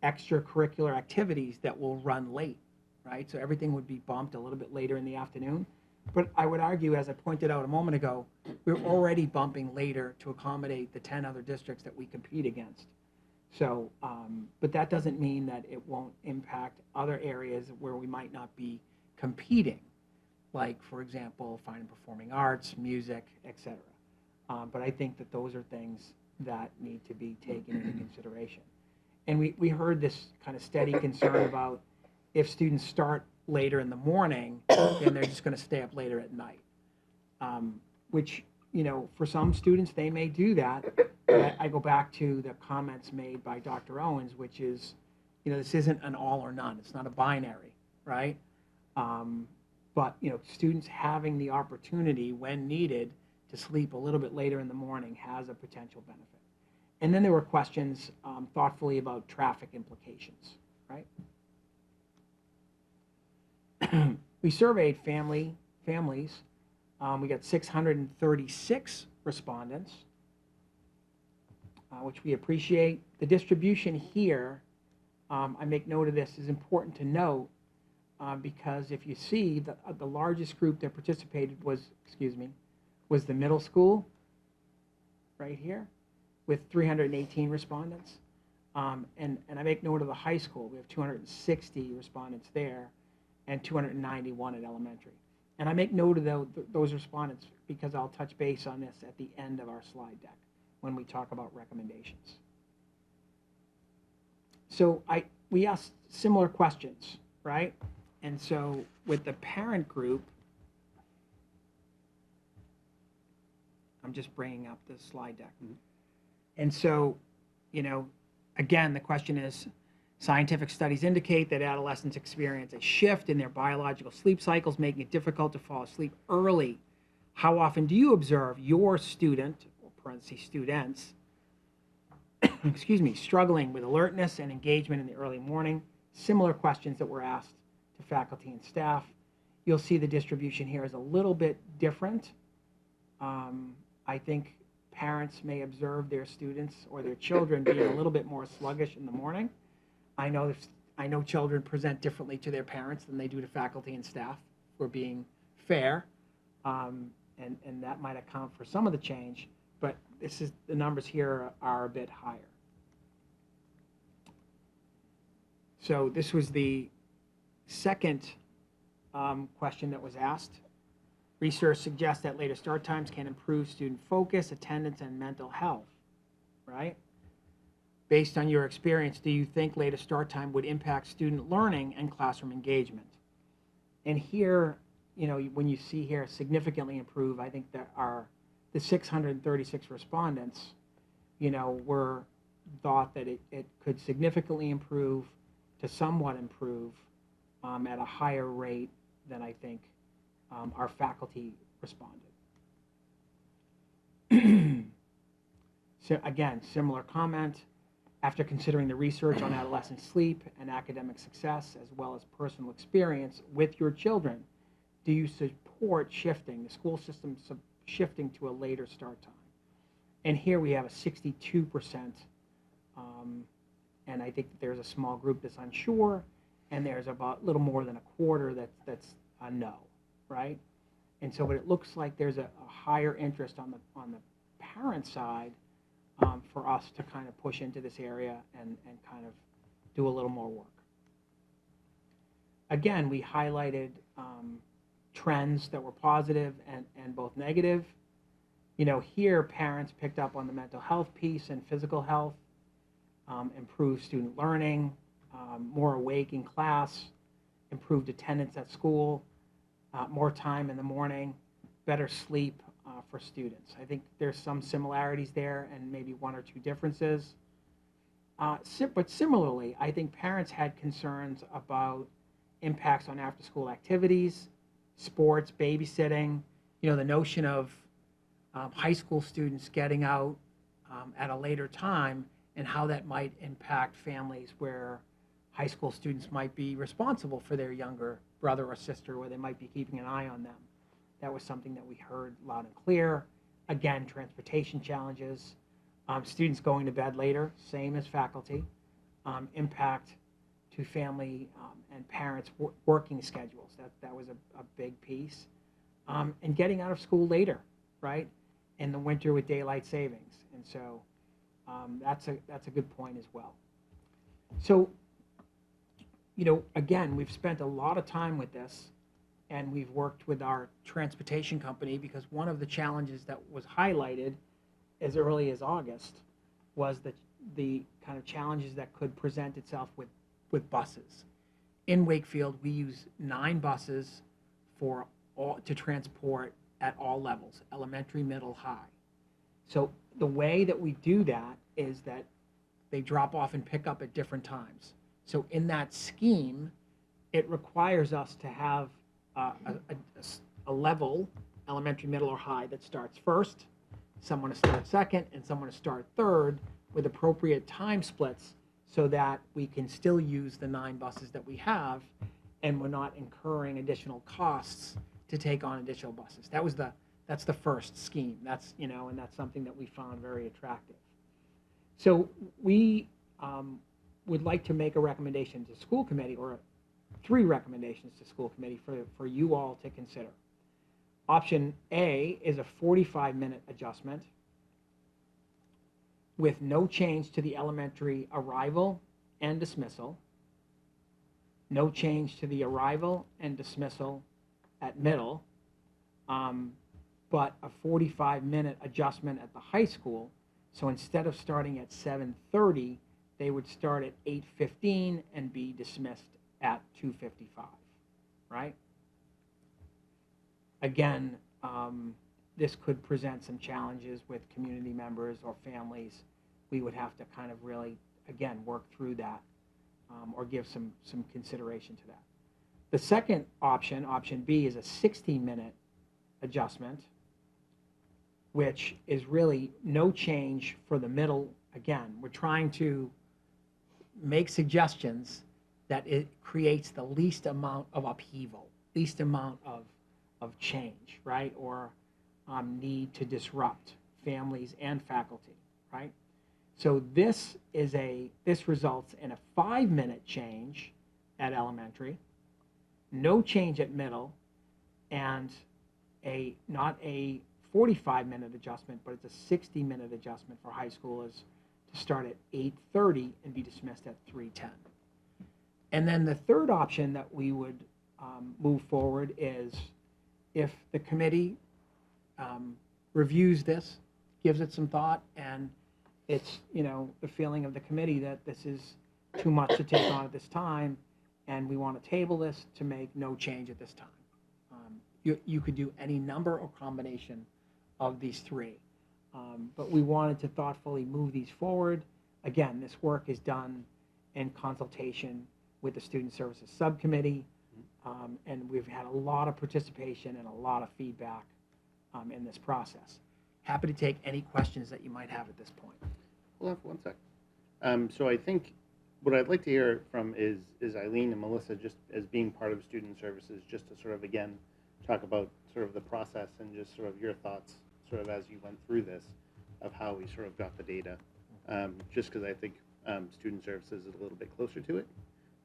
extracurricular activities that will run late, right? So everything would be bumped a little bit later in the afternoon. But I would argue, as I pointed out a moment ago, we're already bumping later to accommodate the 10 other districts that we compete against. So, but that doesn't mean that it won't impact other areas where we might not be competing, like, for example, fine and performing arts, music, etc. But I think that those are things that need to be taken into consideration. And we heard this kind of steady concern about if students start later in the morning, then they're just going to stay up later at night, which, you know, for some students, they may do that. I go back to the comments made by Dr. Owens, which is, you know, this isn't an all or none. It's not a binary, right? But, you know, students having the opportunity when needed to sleep a little bit later in the morning has a potential benefit. And then there were questions thoughtfully about traffic implications, right? We surveyed families. We got 636 respondents, which we appreciate. The distribution here, I make note of this, is important to note because if you see the largest group that participated was the middle school, right here, with 318 respondents. And I make note of the high school. We have 260 respondents there and 291 at elementary. And I make note of those respondents because I'll touch base on this at the end of our slide deck when we talk about recommendations. So we asked similar questions, right? And so with the parent group, I'm just bringing up the slide deck. Mm-hmm. And so, you know, again, the question is, scientific studies indicate that adolescents experience a shift in their biological sleep cycles, making it difficult to fall asleep early. How often do you observe your student, or parentheses students, excuse me, struggling with alertness and engagement in the early morning? Similar questions that were asked to faculty and staff. You'll see the distribution here is a little bit different. I think parents may observe their students or their children being a little bit more sluggish in the morning. I know children present differently to their parents than they do to faculty and staff, for being fair, and that might account for some of the change, but the numbers here are a bit higher. So this was the second question that was asked. Research suggests that later start times can improve student focus, attendance, and mental health, right? Based on your experience, do you think later start time would impact student learning and classroom engagement? And here, you know, when you see here significantly improve, I think that the 636 respondents, were thought that it could significantly improve to somewhat improve at a higher rate than I think our faculty responded. So again, similar comment. After considering the research on adolescent sleep and academic success, as well as personal experience with your children, do you support the school system shifting to a later start time? And here we have a 62%, and I think there's a small group that's unsure, and there's about a little more than a quarter that's a no, right? And so it looks like there's a higher interest on the parent side for us to kind of push into this area and kind of do a little more work. Again, we highlighted trends that were positive and both negative. Here parents picked up on the mental health piece and physical health, improved student learning, more awake in class, improved attendance at school, more time in the morning, better sleep for students. I think there's some similarities there and maybe one or two differences. But similarly, I think parents had concerns about impacts on after-school activities, sports, babysitting, the notion of high school students getting out at a later time and how that might impact families where high school students might be responsible for their younger brother or sister, where they might be keeping an eye on them. That was something that we heard loud and clear. Again, transportation challenges, students going to bed later, same as faculty, impact to family and parents' working schedules. That was a big piece. And getting out of school later, right? In the winter with daylight savings. And so that's a good point as well. So, again, we've spent a lot of time with this, and we've worked with our transportation company, because one of the challenges that was highlighted as early as August was the kind of challenges that could present itself with buses. In Wakefield, we use 9 buses to transport at all levels, elementary, middle, high. So the way that we do that is that they drop off and pick up at different times. So in that scheme, it requires us to have a level, elementary, middle, or high, that starts first, someone to start second, and someone to start third, with appropriate time splits so that we can still use the 9 buses that we have, and we're not incurring additional costs to take on additional buses. That's the first scheme. That's, and that's something that we found very attractive. So we would like to make a recommendation to school committee, or 3 recommendations to school committee for you all to consider. Option A is a 45-minute adjustment with no change to the elementary arrival and dismissal, no change to the arrival and dismissal at middle, but a 45-minute adjustment at the high school. So instead of starting at 7:30, they would start at 8:15 and be dismissed at 2:55, right? Again, this could present some challenges with community members or families. We would have to kind of really, again, work through that or give some consideration to that. The second option, option B, is a 60-minute adjustment, which is really no change for the middle. Again, we're trying to make suggestions that it creates the least amount of upheaval, least amount of change, right? Or need to disrupt families and faculty, right? So this results in a 5-minute change at elementary, no change at middle, and not a 45-minute adjustment, but it's a 60-minute adjustment for high schoolers to start at 8:30 and be dismissed at 3:10. And then the third option that we would move forward is if the committee reviews this, gives it some thought, and it's the feeling of the committee that this is too much to take on at this time, and we want to table this to make no change at this time. You could do any number or combination of these three. But we wanted to thoughtfully move these forward. Again, this work is done in consultation with the Student Services Subcommittee, and we've had a lot of participation and a lot of feedback in this process. Happy to take any questions that you might have at this point. Hold on for 1 sec. So I think what I'd like to hear from is Eileen and Melissa, just as being part of Student Services, just to sort of, again, talk about sort of the process and just sort of your thoughts sort of as you went through this of how we sort of got the data. Just because I think Student Services is a little bit closer to it.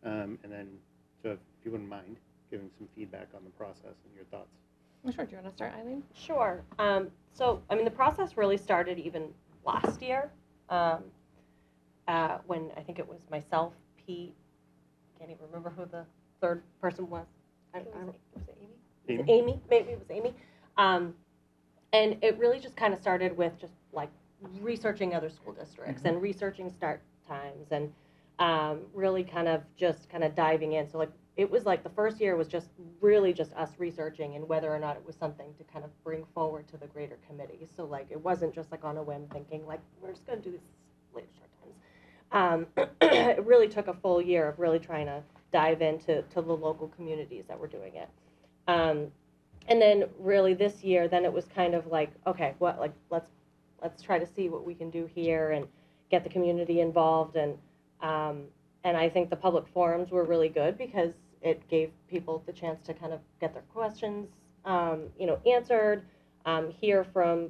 And then, so if you wouldn't mind giving some feedback on the process and your thoughts. Sure. Do you want to start, Eileen? Sure. So, I mean, the process really started even last year when I think it was myself, Pete, can't even remember who the third person was. Was it Amy? Was it Amy? Maybe it was Amy. And it really just kind of started with just like researching other school districts and researching start times and really kind of diving in. So like it was like the first year was just really just us researching and whether or not it was something to kind of bring forward to the greater committee. So like it wasn't just like on a whim thinking like we're just going to do this later start times. It really took a full year of really trying to dive into the local communities that were doing it. And then really this year, then it was kind of like, okay, what, like, let's try to see what we can do here and get the community involved. And I think the public forums were really good because it gave people the chance to kind of get their questions, answered, hear from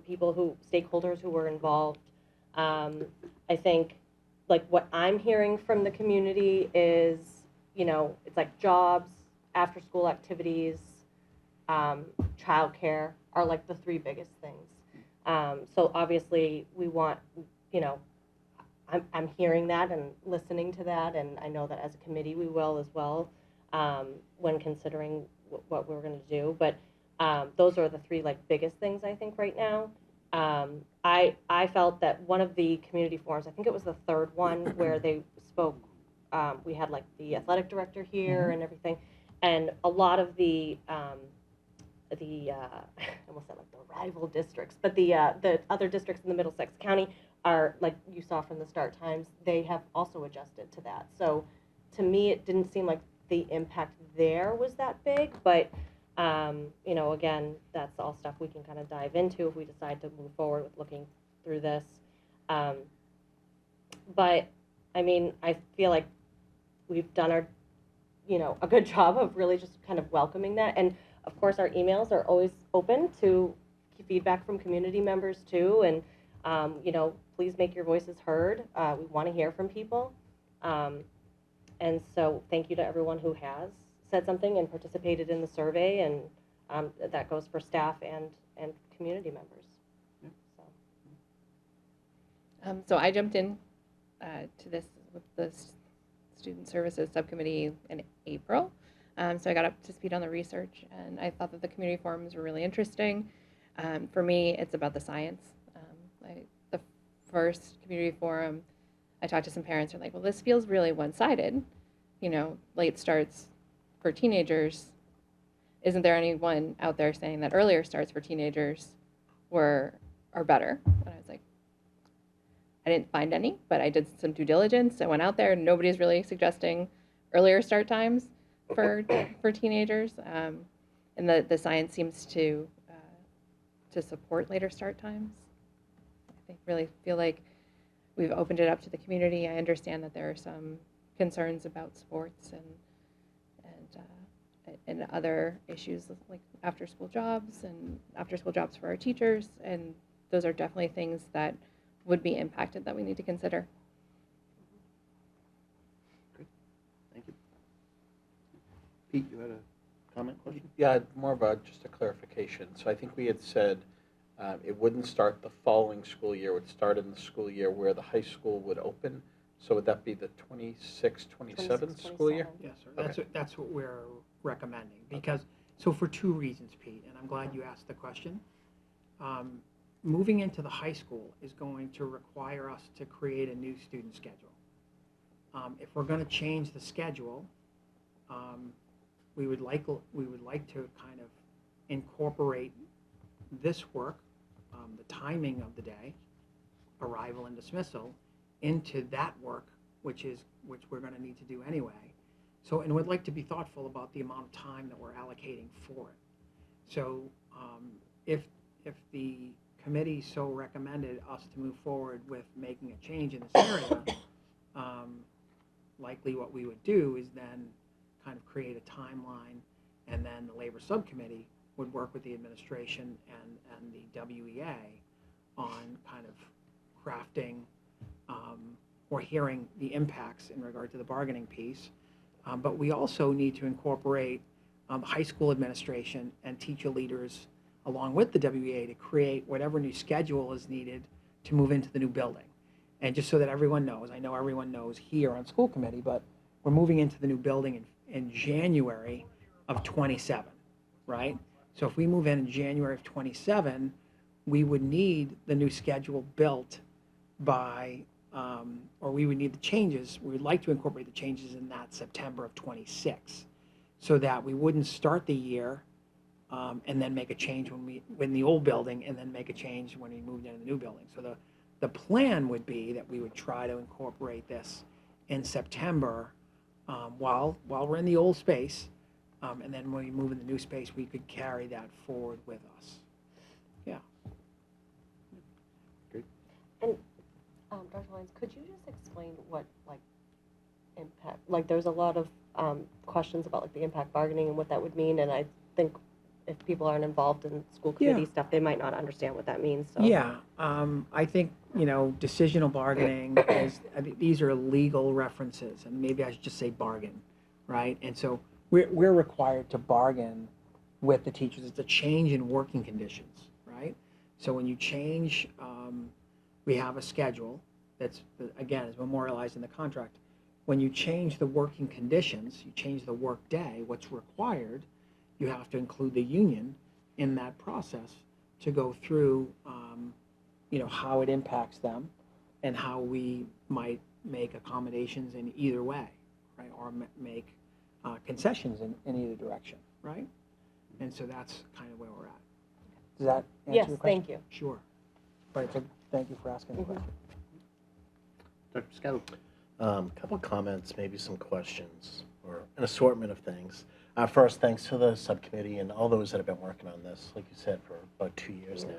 stakeholders who were involved. I think like what I'm hearing from the community is, it's like jobs, after school activities, childcare are like the three biggest things. So obviously we want, I'm hearing that and listening to that, and I know that as a committee we will as well when considering what we're going to do. But those are the three like biggest things I think right now. I felt that one of the community forums, I think it was the third one where they spoke. We had like the athletic director here and everything, and a lot of the I almost said like the rival districts, but the other districts in the Middlesex County are, like you saw from the start times, they have also adjusted to that. So to me, it didn't seem like the impact there was that big, but again, that's all stuff we can kind of dive into if we decide to move forward with looking through this. But I mean, I feel like we've done our, a good job of really just kind of welcoming that. And of course, our emails are always open to feedback from community members too. And, please make your voices heard. We want to hear from people. And so thank you to everyone who has said something and participated in the survey. And that goes for staff and community members. Yeah. So I jumped in to this with the Student Services Subcommittee in April. So I got up to speed on the research, and I thought that the community forums were really interesting. For me, it's about the science. The first community forum, I talked to some parents and like, well, this feels really one-sided. Late starts for teenagers. Isn't there anyone out there saying that earlier starts for teenagers are better? And I was like, I didn't find any, but I did some due diligence. I went out there, and nobody's really suggesting earlier start times for teenagers, and the science seems to support later start times. I really feel like we've opened it up to the community. I understand that there are some concerns about sports and other issues like after school jobs for our teachers, and those are definitely things that would be impacted that we need to consider. Good. Thank you. Pete, you had a comment, question? Yeah, more of just a clarification. So I think we had said it wouldn't start the following school year. It would start in the school year where the high school would open. So would that be the 26-27 school year? Yes, sir. That's what we're recommending. Because, so for two reasons, Pete, and I'm glad you asked the question. Moving into the high school is going to require us to create a new student schedule. If we're going to change the schedule, we would like to kind of incorporate this work the timing of the day, arrival and dismissal, into that work, which we're going to need to do anyway. So, and we'd like to be thoughtful about the amount of time that we're allocating for it. So, if the committee so recommended us to move forward with making a change in this area, likely what we would do is then kind of create a timeline, and then the labor subcommittee would work with the administration and the WEA on kind of crafting or hearing the impacts in regard to the bargaining piece. But we also need to incorporate high school administration and teacher leaders along with the WEA to create whatever new schedule is needed to move into the new building. And just so that everyone knows, I know everyone knows here on school committee, but we're moving into the new building in January of 27, right? So if we move in January of 27, we would need the new schedule built by, or we would need the changes, we would like to incorporate the changes in that September of 26, so that we wouldn't start the year and then make a change when the old building, and then make a change when we moved into the new building. So the plan would be that we would try to incorporate this in September while we're in the old space, and then when we move in the new space, we could carry that forward with us. Yeah. Good. And Dr. Lyons, could you just explain what impact? There's a lot of questions about the impact bargaining and what that would mean, and I think if people aren't involved in school committee stuff, they might not understand what that means. So. Yeah, I think, decisional bargaining these are legal references, and maybe I should just say bargain, right? And so we're required to bargain with the teachers. It's a change in working conditions, right? So when you change, we have a schedule that's, again, is memorialized in the contract. When you change the working conditions, you change the work day, what's required, you have to include the union in that process to go through, how it impacts them and how we might make accommodations in either way, right? Or make concessions in either direction, right? And so that's kind of where we're at. Does that answer your question? Thank you. Sure. But thank you for asking the question. Dr. Scott. A couple comments, maybe some questions, or an assortment of things. First, thanks to the subcommittee and all those that have been working on this, like you said, for about 2 years now.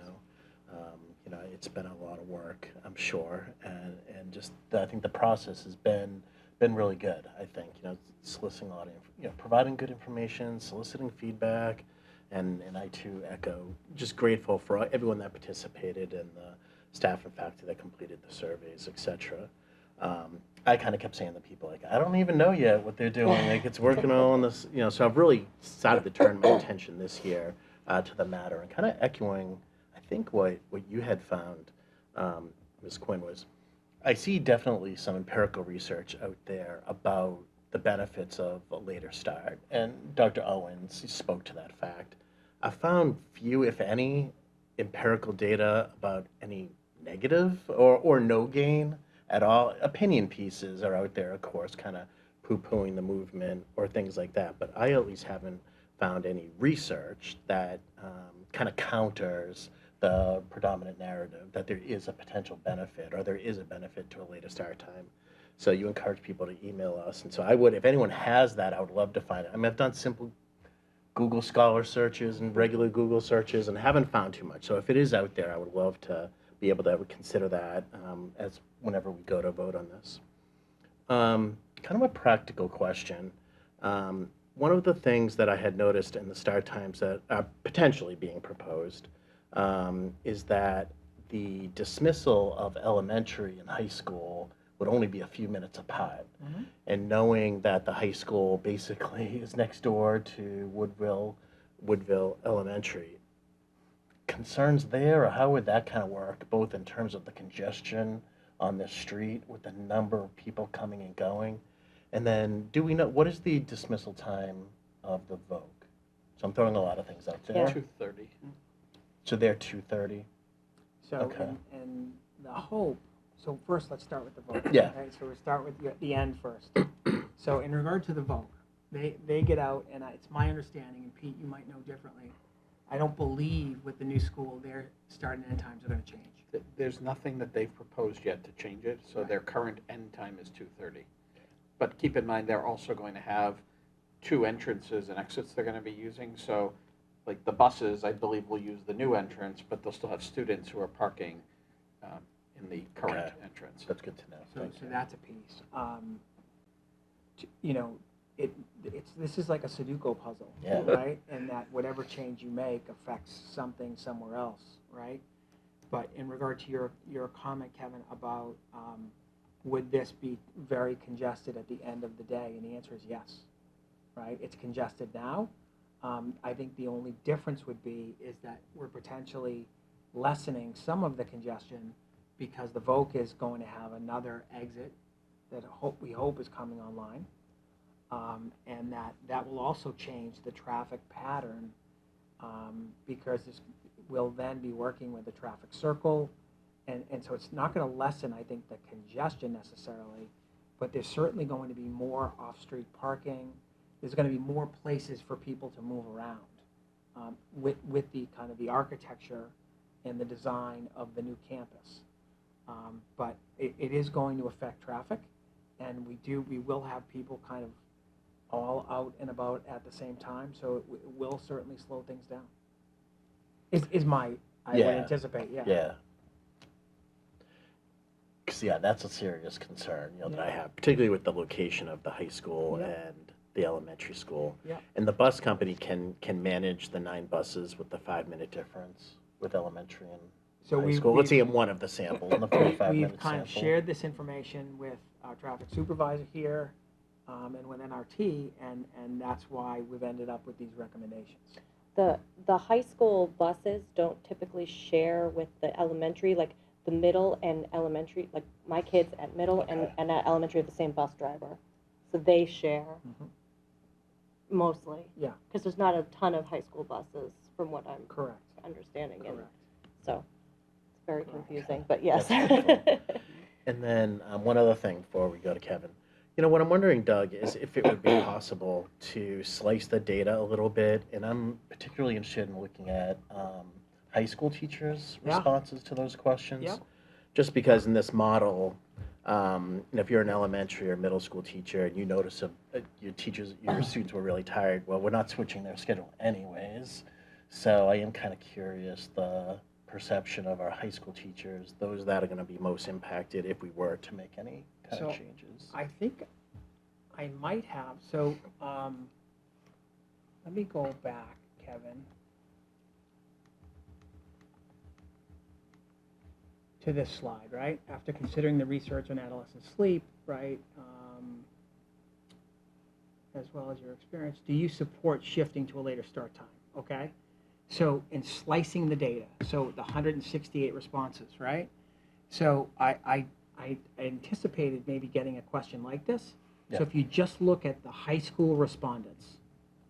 It's been a lot of work, I'm sure, and just I think the process has been really good. I think soliciting a lot of providing good information, soliciting feedback, and I too echo just grateful for everyone that participated and the staff and faculty that completed the surveys, etc. I kind of kept saying to people, I don't even know yet what they're doing. It's working on this, so I've really started to turn my attention this year to the matter, and kind of echoing, I think, what you had found, Ms. Quinn, was I see definitely some empirical research out there about the benefits of a later start, and Dr. Owens spoke to that fact. I found few, if any, empirical data about any negative or no gain at all. Opinion pieces are out there, of course, kind of poo-pooing the movement or things like that, but I at least haven't found any research that kind of counters the predominant narrative that there is a potential benefit, or there is a benefit to a later start time. So you encourage people to email us, and so I would, if anyone has that, I would love to find it. I mean, I've done simple Google Scholar searches and regular Google searches and haven't found too much. So if it is out there, I would love to be able to consider that as whenever we go to vote on this. Kind of a practical question. One of the things that I had noticed in the start times that are potentially being proposed is that the dismissal of elementary and high school would only be a few minutes apart. Mm-hmm. And knowing that the high school basically is next door to Woodville Elementary, concerns there, or how would that kind of work, both in terms of the congestion on the street with the number of people coming and going? And then do we know, what is the dismissal time of the Vogue? So I'm throwing a lot of things out there. 2:30. So they're 2:30? So, okay. and the hope, so first let's start with the Vogue. Yeah. Right? So we start with the end first. So in regard to the Vogue, they get out, and it's my understanding, and Pete, you might know differently, I don't believe with the new school their start and end times are going to change. There's nothing that they've proposed yet to change it, so their current end time is 2:30. But keep in mind, they're also going to have 2 entrances and exits they're going to be using, so like the buses, I believe, will use the new entrance, but they'll still have students who are parking in the current entrance. That's good to know. So that's a piece. You know, this is like a Sudoku puzzle, Yeah. right? And that whatever change you make affects something somewhere else, right? But in regard to your comment, Kevin, about would this be very congested at the end of the day? And the answer is yes, right? It's congested now. I think the only difference would be is that we're potentially lessening some of the congestion because the Voc is going to have another exit that we hope is coming online. And that will also change the traffic pattern because we'll then be working with the traffic circle. And so it's not going to lessen, I think, the congestion necessarily, but there's certainly going to be more off-street parking. There's going to be more places for people to move around with the kind of the architecture and the design of the new campus. But it is going to affect traffic, and we will have people kind of all out and about at the same time, so it will certainly slow things down. I would anticipate, yeah. Yeah. Because, that's a serious concern, that I have, particularly with the location of the high school and the elementary school. Yeah. And the bus company can manage the 9 buses with the 5-minute difference with elementary and high school. Let's see, in one of the samples, in the 45-minute sample. We've kind of shared this information with our traffic supervisor here and with NRT, and that's why we've ended up with these recommendations. The high school buses don't typically share with the elementary, like the middle and elementary, like my kids at middle and at elementary have the same bus driver. So they share mostly. Yeah. Because there's not a ton of high school buses from what I'm understanding. Correct. And so it's very confusing, but yes. And then one other thing before we go to Kevin. What I'm wondering, Doug, is if it would be possible to slice the data a little bit, and I'm particularly interested in looking at high school teachers' responses to those questions. Yeah. Just because in this model, if you're an elementary or middle school teacher and you notice your students were really tired, well, we're not switching their schedule anyways. So I am kind of curious the perception of our high school teachers, those that are going to be most impacted if we were to make any kind of changes. I think I might have. So let me go back, Kevin, to this slide, right? After considering the research on adolescent sleep, right, as well as your experience, do you support shifting to a later start time? Okay. So in slicing the data, so the 168 responses, right? So I anticipated maybe getting a question like this. Yeah. So if you just look at the high school respondents,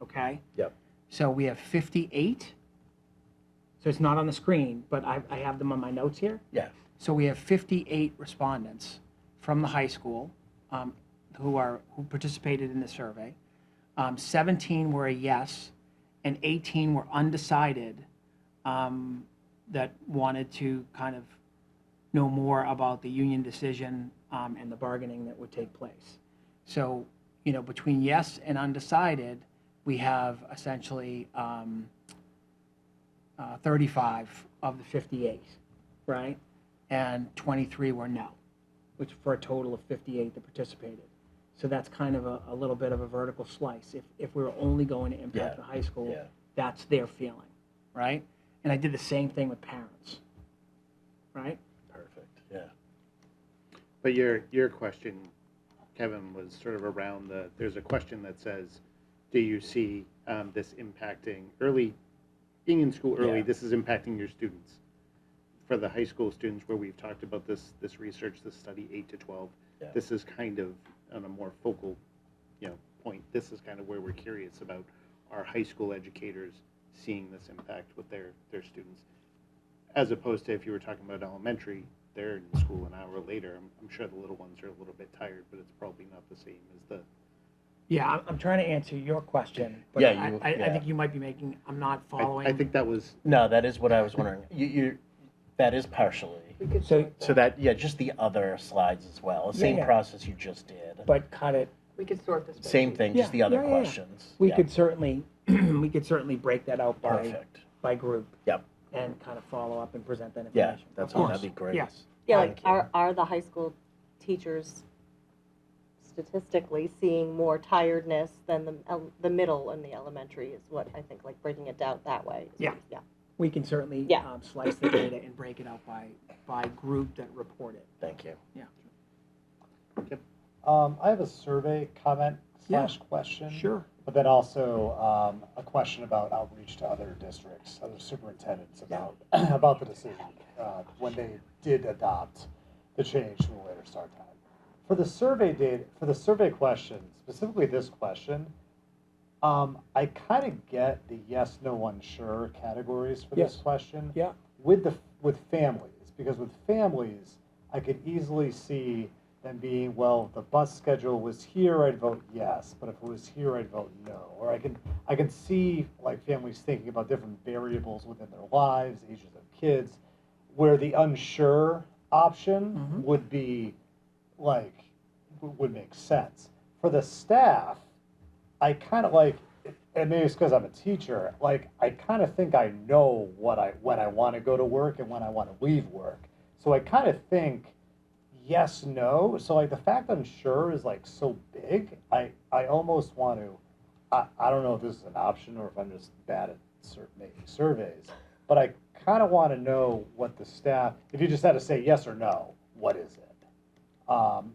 okay? Yep. So we have 58. So it's not on the screen, but I have them on my notes here. Yeah. So we have 58 respondents from the high school who participated in the survey. 17 were a yes, and 18 were undecided that wanted to kind of know more about the union decision and the bargaining that would take place. So, between yes and undecided, we have essentially 35 of the 58, right? And 23 were no, which for a total of 58 that participated. So that's kind of a little bit of a vertical slice. If we were only going to impact the high school, that's their feeling, right? And I did the same thing with parents, right? Perfect, yeah. But your question, Kevin, was sort of around there's a question that says, do you see this impacting being in school early, this is impacting your students? For the high school students where we've talked about this research, this study 8 to 12, this is kind of on a more focal, point. This is kind of where we're curious about our high school educators seeing this impact with their students, as opposed to if you were talking about elementary, they're in school an hour later. I'm sure the little ones are a little bit tired, but it's probably not the same as Yeah, I'm trying to answer your question, but Yeah, I think you might be making, I'm not following. I think that was. No, that is what I was wondering. That is partially. So that, yeah, just the other slides as well. Same yeah. process you just did. But cut it. We could sort this. Same thing, just the other questions. We Yeah. could certainly, we could certainly break that out by group. Yep. And kind of follow up and present that Yeah, information. that's Of all, course. that'd be great. Yes. Yeah, like are the high school teachers statistically seeing more tiredness than the middle and the elementary is what I think, like breaking it down that way. Yeah. Yeah. We can certainly slice the data and break it out by group that report it. Thank you. Yeah. I have a survey comment / question. Sure. But then also a question about outreach to other districts, other superintendents about about the decision when they did adopt the change to a later start time. For the survey data, for the survey question, specifically this question, I kind of get the yes, no, unsure categories for this question. Yeah. With families, because with families, I could easily see them being, well, if the bus schedule was here, I'd vote yes, but if it was here, I'd vote no. Or I can see like families thinking about different variables within their lives, ages of kids, where the unsure option would be like would make sense. For the staff, I kind of like, and maybe it's because I'm a teacher, like I kind of think I know when I want to go to work and when I want to leave work. So I kind of think yes, no. So like the fact unsure is like so big, I almost want to, I don't know if this is an option or if I'm just bad at making surveys, but I kind of want to know what the staff, if you just had to say yes or no, what is it?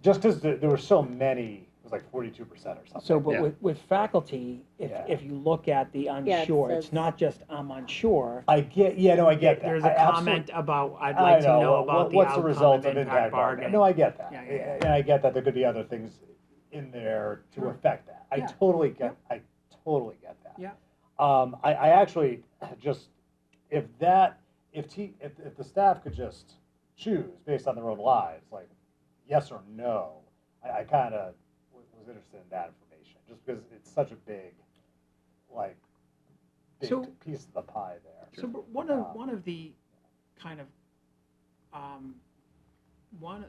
Just because there were so many, it was like 42% or something. So, but with faculty, if you look at the unsure, it's not just I'm unsure. I get that. There's a comment about I'd like to know about the what's outcome the result of impact bargaining. No, I get that, Yeah. and I get that there could be other things in there to affect that. I totally get that. Yeah. I actually just if the staff could just choose based on their own lives, like yes or no, I kind of was interested in that information, just because it's such a big piece of the pie there. So, but one of the kind of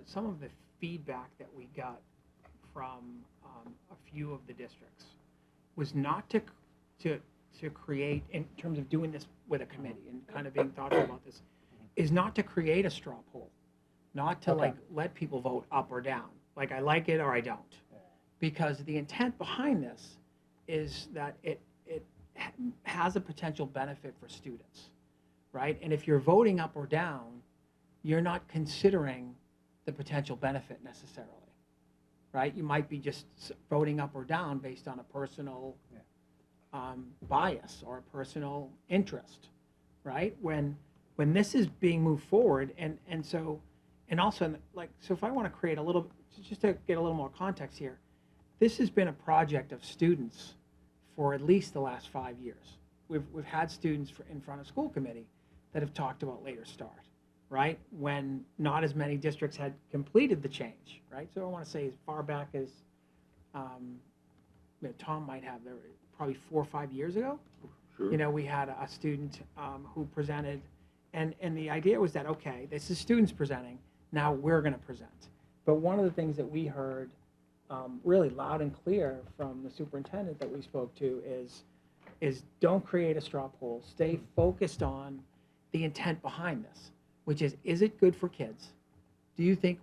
some of the feedback that we got from a few of the districts was not to create, in terms of doing this with a committee and kind of being thoughtful about this, is not to create a straw poll, not to like let people vote up or down, like I like it or I don't, because the intent behind this is that it has a potential benefit for students, right? And if you're voting up or down, you're not considering the potential benefit necessarily, right? You might be just voting up or down based on a personal bias or a personal interest, right? When this is being moved forward, and also like, so if I want to create a little, just to get a little more context here, this has been a project of students for at least the last 5 years. We've had students in front of school committee that have talked about later start, right? When not as many districts had completed the change, right? So I want to say as far back as Tom might have, there probably 4 or 5 years ago. Sure. We had a student who presented, and the idea was that, okay, this is students presenting, now we're going to present. But one of the things that we heard really loud and clear from the superintendent that we spoke to is don't create a straw poll. Stay focused on the intent behind this, which is it good for kids? Do you think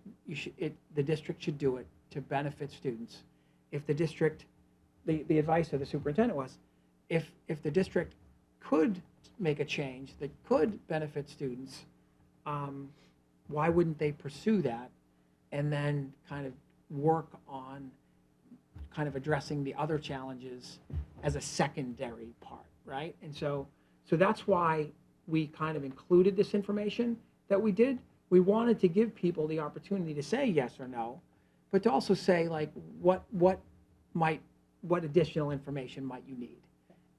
the district should do it to benefit students? If the district, the advice of the superintendent was, if the district could make a change that could benefit students, why wouldn't they pursue that and then kind of work on kind of addressing the other challenges as a secondary part, right? And so that's why we kind of included this information that we did. We wanted to give people the opportunity to say yes or no, but to also say like what additional information might you need.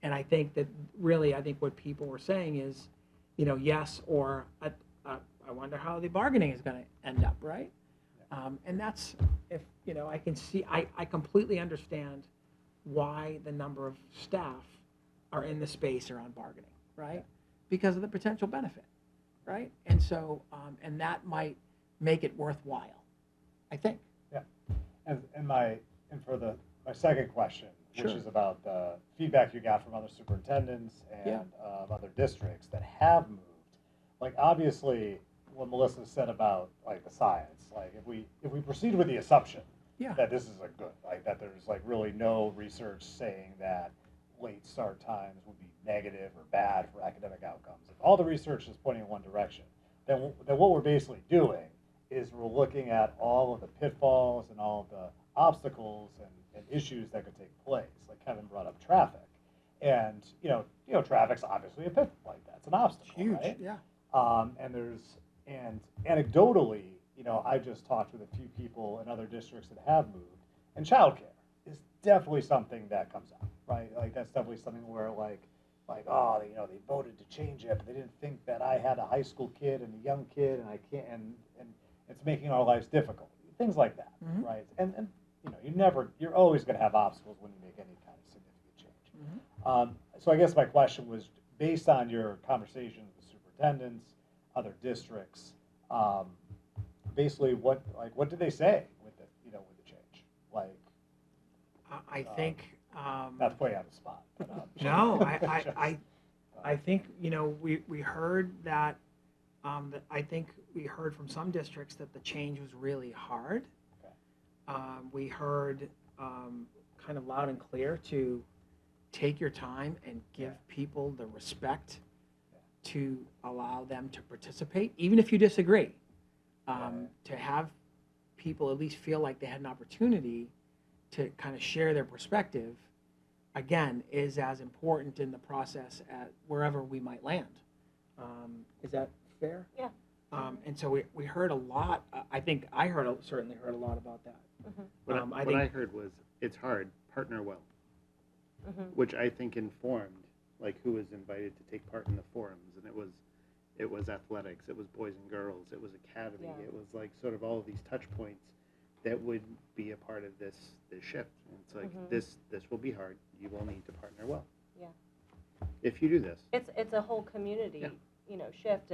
And I think that really, I think what people were saying is, yes, or I wonder how the bargaining is going to end up, right? And that's, if, I can see, I completely understand why the number of staff are in the space around bargaining, right? Because of the potential benefit, right? And so, and that might make it worthwhile, I think. Yeah. And my second question, Sure. which is about the feedback you got from other superintendents and Yeah. other districts that have moved. Like, obviously, what Melissa said about like the science, like if we proceed with the assumption that this is a good, like that there's like really no research saying that late start times would be negative or bad for academic outcomes. If all the research is pointing in one direction, then what we're basically doing is we're looking at all of the pitfalls and all of the obstacles and issues that could take place. Like Kevin brought up traffic, and traffic's obviously a pitfall, like that's an obstacle, Huge, right? yeah. And anecdotally, I just talked with a few people in other districts that have moved, and childcare is definitely something that comes up, right? Like that's definitely something where like oh, they voted to change it, but they didn't think that I had a high school kid and a young kid, and I can't, and it's making our lives difficult. Things like that, right? And you're always going to have obstacles when you make any kind of significant change. So I guess my question was, based on your conversations with superintendents, other districts, basically what did they say with the with the change? Like, I think not to put you on the spot. But, no, I think we heard that. I think we heard from some districts that the change was really hard. We heard kind of loud and clear to take your time and give people the respect to allow them to participate, even if you disagree. To have people at least feel like they had an opportunity to kind of share their perspective, again, is as important in the process at wherever we might land. Is that fair? Yeah. And so we heard a lot. I think I certainly heard a lot about that. What I heard was, it's hard, partner well, which I think informed like who was invited to take part in the forums, and it was athletics, it was boys and girls, it was academy, it was like sort of all of these touch points that would be a part of this shift. And it's like this will be hard. You will need to partner well. Yeah. If you do this. It's a whole community, shift,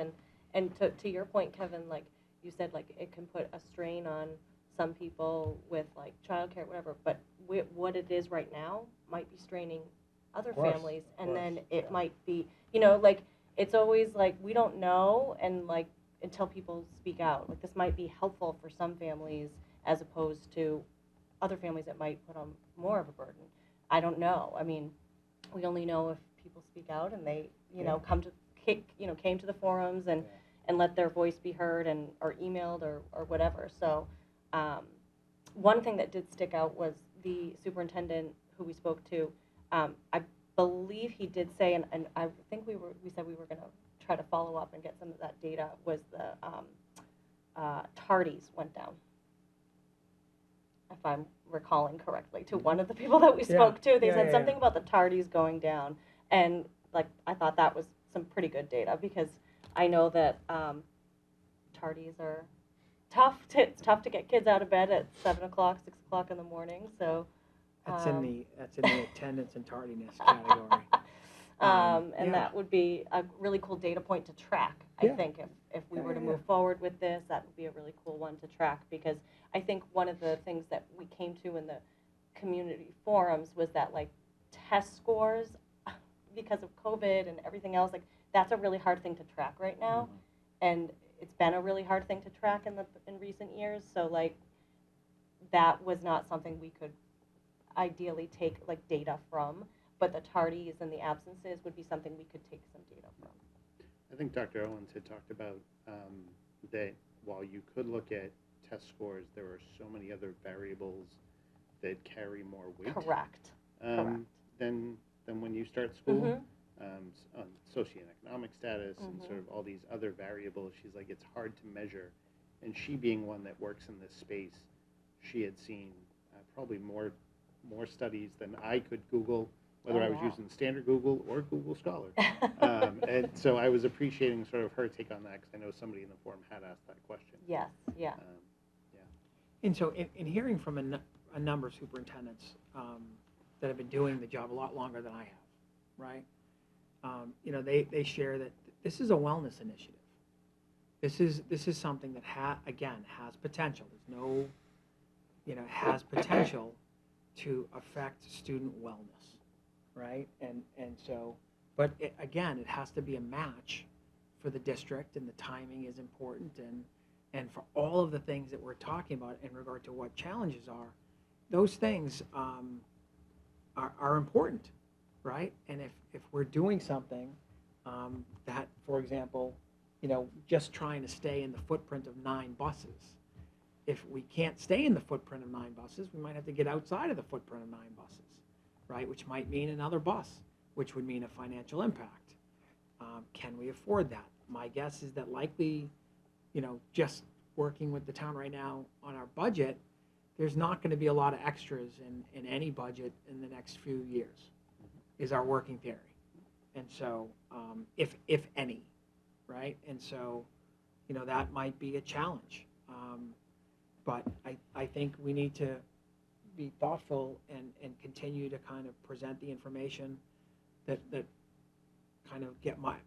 and to your point, Kevin, like you said, like it can put a strain on some people with like childcare, whatever. But what it is right now might be straining other families, and then it might be, like it's always like we don't know, and like until people speak out, like this might be helpful for some families as opposed to other families that might put on more of a burden. I don't know. I mean, we only know if people speak out and they, came to the forums and let their voice be heard or emailed or whatever. So one thing that did stick out was the superintendent who we spoke to. I believe he did say, and I think we said we were going to try to follow up and get some of that data, was the tardies went down, if I'm recalling correctly, to one of the people that we spoke to. They said something about the tardies going down, and like I thought that was some pretty good data, because I know that tardies are tough. It's tough to get kids out of bed at 7 o'clock, 6 o'clock in the morning. So that's in the attendance and tardiness category. And that would be a really cool data point to track. I think if we were to move forward with this, that would be a really cool one to track, because I think one of the things that we came to in the community forums was that like test scores, because of COVID and everything else, like that's a really hard thing to track right now, and it's been a really hard thing to track in recent years. So like that was not something we could ideally take like data from, but the tardies and the absences would be something we could take some data from. I think Dr. Owens had talked about that while you could look at test scores, there are so many other variables that carry more weight. Correct. Than when you start school. Socioeconomic status and sort of all these other variables. She's like, it's hard to measure. And she, being one that works in this space, she had seen probably more studies than I could Google, whether I was using standard Google or Google Scholar. And so I was appreciating sort of her take on that, because I know somebody in the forum had asked that question. Yes, yeah. And so in hearing from a number of superintendents, that have been doing the job a lot longer than I have, right? You know, they share that this is a wellness initiative. This is something that has potential. There's no, you know, has potential to affect student wellness, right? And so, but again, it has to be a match for the district, and the timing is important, and for all of the things that we're talking about in regard to what challenges are, those things are important, right? And if we're doing something that, for example, you know, just trying to stay in the footprint of 9 buses, if we can't stay in the footprint of 9 buses, we might have to get outside of the footprint of 9 buses, right? Which might mean another bus, which would mean a financial impact. Can we afford that? My guess is that likely, you know, just working with the town right now on our budget, there's not going to be a lot of extras in any budget in the next few years, is our working theory. And so, if any, right? And so, you know, that might be a challenge. But I think we need to be thoughtful and continue to kind of present the information that kind of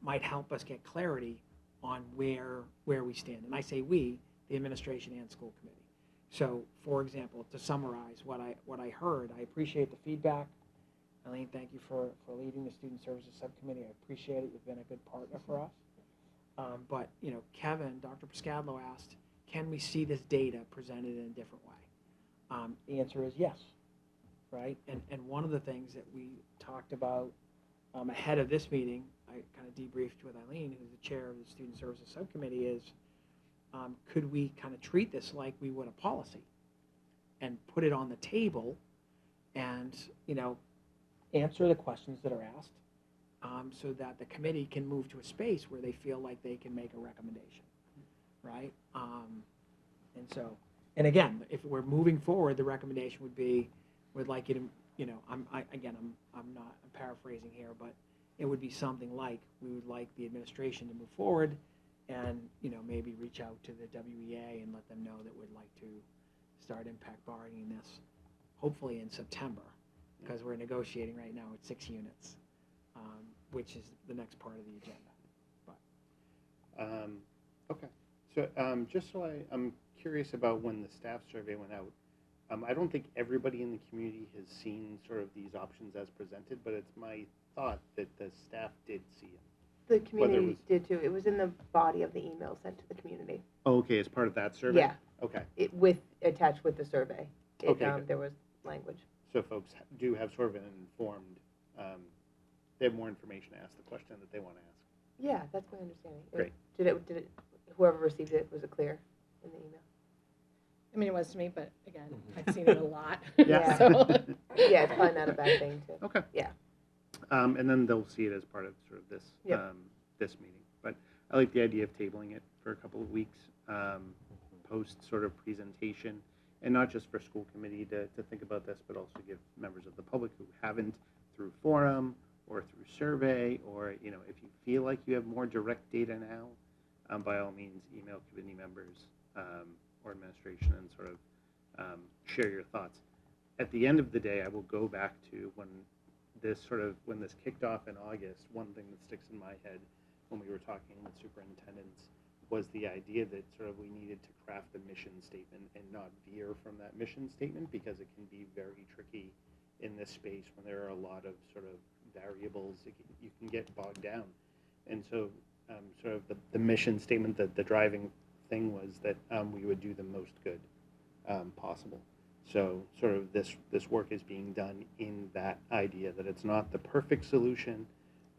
might help us get clarity on where we stand. And I say we, the administration and school committee. So, for example, to summarize what I heard, I appreciate the feedback. Eileen, thank you for leading the Student Services Subcommittee. I appreciate it. You've been a good partner for us. But, you know, Kevin, Dr. Piscadlo asked, can we see this data presented in a different way? The answer is yes, right? And one of the things that we talked about ahead of this meeting, I kind of debriefed with Eileen, who's the chair of the Student Services Subcommittee, is could we kind of treat this like we would a policy and put it on the table and, you know, answer the questions that are asked so that the committee can move to a space where they feel like they can make a recommendation, right? And so, and again, if we're moving forward, the recommendation would be, we'd like you to, you know, I'm paraphrasing here, but it would be something like, we would like the administration to move forward and, you know, maybe reach out to the WEA and let them know that we'd like to start impact bargaining this, hopefully in September, because we're negotiating right now at 6 units, which is the next part of the agenda. But. Okay, so just so I'm curious about when the staff survey went out. I don't think everybody in the community has seen sort of these options as presented, but it's my thought that the staff did see it. The community did too. It was in the body of the email sent to the community. Oh, okay, as part of that survey? Yeah. Okay. Attached with the survey. Okay. There was language. So folks do have sort of an informed, they have more information to ask the question that they want to ask. Yeah, that's my understanding. Great. Did it, whoever received it, was it clear in the email? I mean, it was to me, but again, I've seen it a lot. Yeah. So. Yeah, it's probably not a bad thing too. Okay. Yeah. And then they'll see it as part of sort of this this meeting. But I like the idea of tabling it for a couple of weeks, post sort of presentation, and not just for school committee to think about this, but also give members of the public who haven't, through forum or through survey, or, you know, if you feel like you have more direct data now, by all means, email committee members or administration and sort of share your thoughts. At the end of the day, I will go back to when this kicked off in August. One thing that sticks in my head when we were talking with superintendents was the idea that sort of we needed to craft a mission statement and not veer from that mission statement, because it can be very tricky in this space when there are a lot of sort of variables. You can get bogged down. And so sort of the mission statement, that the driving thing was that we would do the most good possible. So sort of this work is being done in that idea that it's not the perfect solution,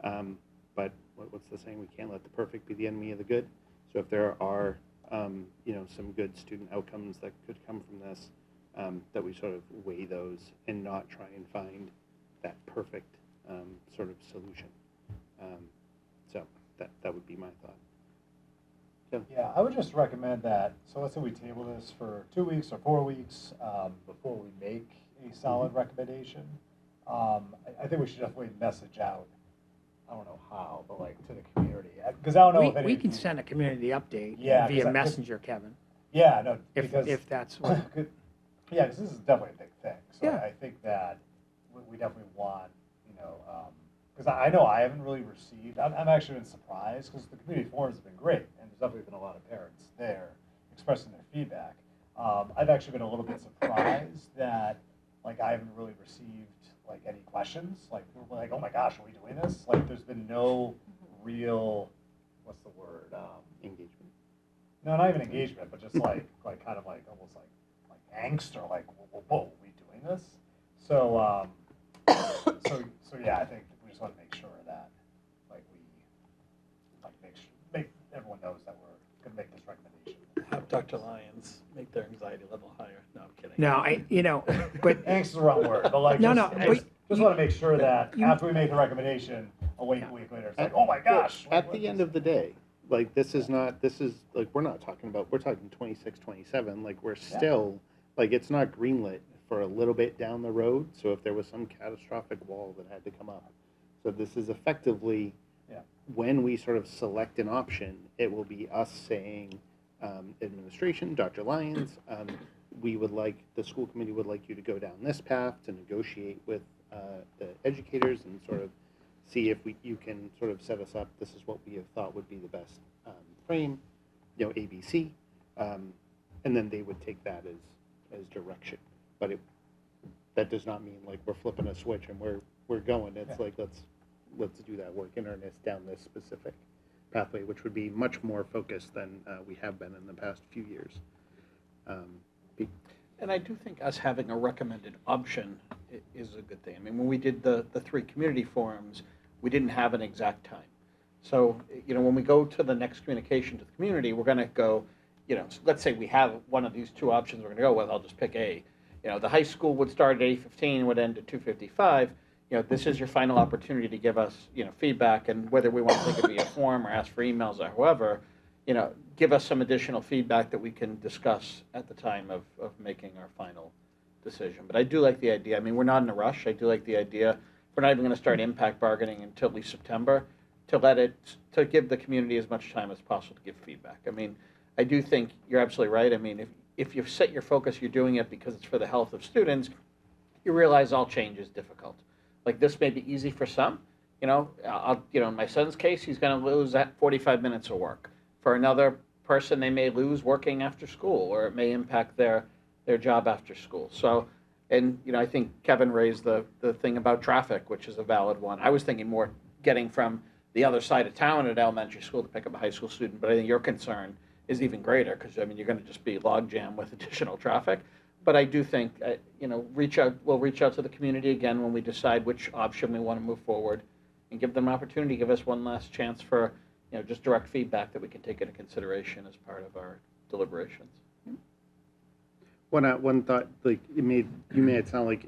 but what's the saying? We can't let the perfect be the enemy of the good. So if there are you know, some good student outcomes that could come from this, that we sort of weigh those and not try and find that perfect sort of solution. So that would be my thought. Yeah, I would just recommend that, so let's say we table this for 2 weeks or 4 weeks before we make a solid recommendation. I think we should definitely message out, I don't know how, but like to the community. Because I don't know if any we can send a community update via messenger, Kevin. Yeah, no, if that's what. yeah, because this is definitely a big thing. So I think that we definitely want, because I know I haven't really received, I'm actually been surprised, because the community forums have been great, and there's definitely been a lot of parents there expressing their feedback. I've actually been a little bit surprised that, like, I haven't really received, like, any questions, like, people were like, oh my gosh, are we doing this? Like, there's been no real, what's the word? Engagement. No, not even engagement, but just like kind of like almost like angst or like, whoa, are we doing this? So, so yeah, I think we just want to make sure that like we make everyone knows that we're going to make this recommendation. Have Dr. Lyons make their anxiety level higher. No, I'm kidding. No, but angst is the wrong word, but like just want to make sure that after we make the recommendation, a week later, it's like, oh my gosh. At the end of the day, like we're not talking about, we're talking 26, 27, like we're still, like it's not greenlit for a little bit down the road, so if there was some catastrophic wall that had to come up. So this is effectively, when we sort of select an option, it will be us saying, administration, Dr. Lyons, the school committee would like you to go down this path to negotiate with the educators and sort of see if you can sort of set us up. This is what we have thought would be the best frame, ABC, and then they would take that as direction. But that does not mean like we're flipping a switch and we're going. It's like let's do that work in earnest down this specific pathway, which would be much more focused than we have been in the past few years. And I do think us having a recommended option is a good thing. I mean, when we did the 3 community forums, we didn't have an exact time. So, when we go to the next communication to the community, we're going to go, so let's say we have one of these 2 options we're going to go with, I'll just pick A. The high school would start at 8:15 and would end at 2:55. This is your final opportunity to give us, feedback, and whether we want to take it via form or ask for emails or however, give us some additional feedback that we can discuss at the time of making our final decision. But I do like the idea. I mean, we're not in a rush. I do like the idea. We're not even going to start impact bargaining until at least September to give the community as much time as possible to give feedback. I mean, I do think you're absolutely right. I mean, if you've set your focus, you're doing it because it's for the health of students, you realize all change is difficult. Like this may be easy for some. In my son's case, he's going to lose that 45 minutes of work. For another person, they may lose working after school, or it may impact their job after school. So, and I think Kevin raised the thing about traffic, which is a valid one. I was thinking more getting from the other side of town at elementary school to pick up a high school student, but I think your concern is even greater because you're going to just be logjam with additional traffic. But I do think we'll reach out to the community again when we decide which option we want to move forward, and give them an opportunity, give us one last chance for just direct feedback that we can take into consideration as part of our deliberations. One thought, like you made it sound like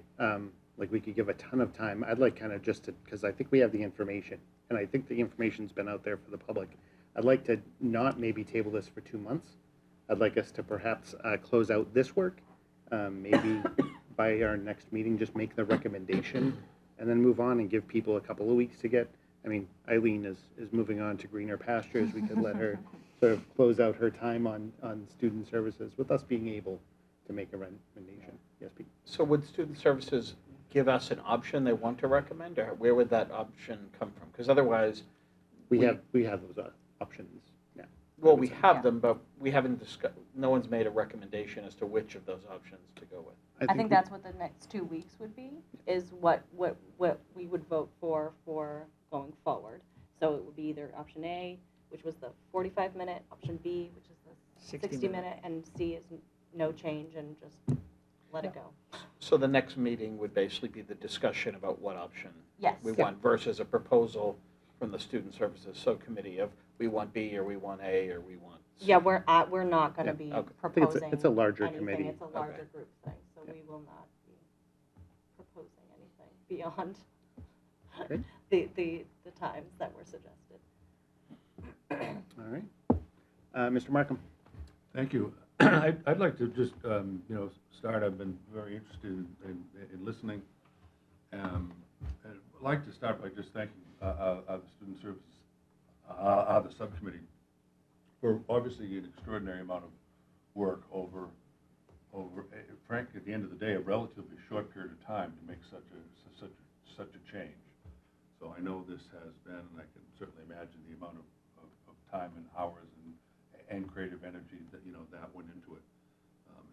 we could give a ton of time. I'd like kind of because I think we have the information, and I think the information's been out there for the public. I'd like to not maybe table this for 2 months. I'd like us to perhaps close out this work, maybe by our next meeting, just make the recommendation, and then move on and give people a couple of weeks to get. I mean, Eileen is moving on to greener pastures. We could let her sort of close out her time on student services with us being able to make a recommendation. Yes, Pete? So would student services give us an option they want to recommend, or where would that option come from? Because otherwise, we have those options now. Well, we have them, but we haven't discussed. No one's made a recommendation as to which of those options to go with. I think that's what the next 2 weeks would be, is what we would vote for going forward. So it would be either option A, which was the 45-minute, option B, which is the 60-minute, and C is no change and just let it go. So the next meeting would basically be the discussion about what option we Yeah. want versus a proposal from the Student Services Subcommittee of we want B or we want A or we want C. Yeah, we're not going to be proposing it's a larger anything. committee. It's a larger group thing, so we will not be proposing anything beyond the times that were suggested. All right. Mr. Markham. Thank you. I'd like to just, start. I've been very interested in listening. I'd like to start by just thanking the Student Services, the subcommittee, for obviously an extraordinary amount of work over over, frankly, at the end of the day, a relatively short period of time to make such a change. So I know this has been, and I can certainly imagine the amount of time and hours and creative energy that, that went into it.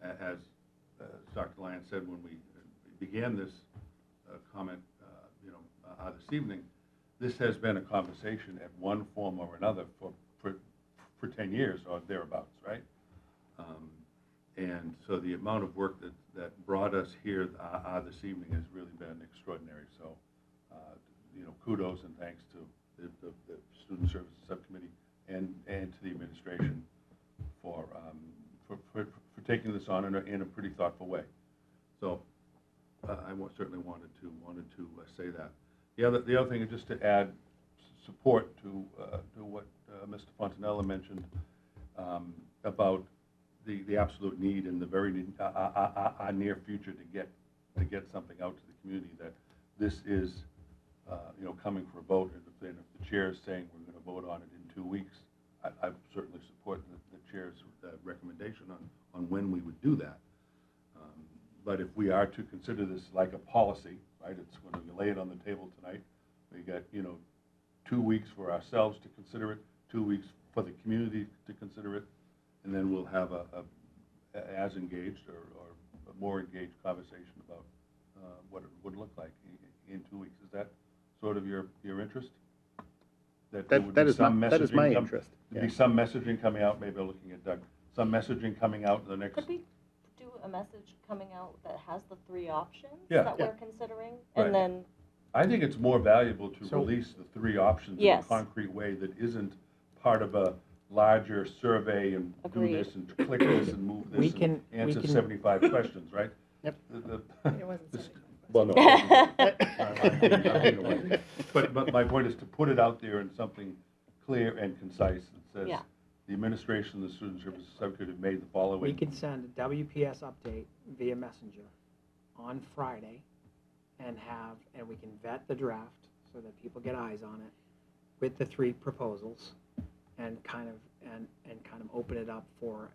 As Dr. Lyon said when we began this comment, this evening, this has been a conversation at one form or another for 10 years or thereabouts, right? And so the amount of work that brought us here this evening has really been extraordinary. So, kudos and thanks to the Student Services Subcommittee and to the administration for taking this on in a pretty thoughtful way. So, I certainly wanted to say that. The other thing is just to add support to what Mr. Fontanella mentioned about the absolute need in the very near future to get something out to the community, that this is coming for a vote, and if the chair is saying we're going to vote on it in 2 weeks, I certainly support the chair's recommendation on when we would do that. But if we are to consider this like a policy, right, it's when we lay it on the table tonight, we got 2 weeks for ourselves to consider it, 2 weeks for the community to consider it, and then we'll have a as engaged or a more engaged conversation about what it would look like in 2 weeks. Is that sort of your interest? That is my interest. There'd be some messaging coming out, maybe looking at Doug, some messaging coming out in the next... Could we do a message coming out that has the 3 options Yeah. that we're considering? Right. And then... I think it's more valuable to release the 3 options in a concrete way that isn't part of a larger survey and do this and click this and move this and answer 75 questions, right? Yep. It wasn't well, no. But my point is to put it out there in something clear and concise that says the administration and the Student Services Subcommittee have made the following. We can send a WPS update via messenger on Friday and we can vet the draft so that people get eyes on it with the 3 proposals and kind of open it up for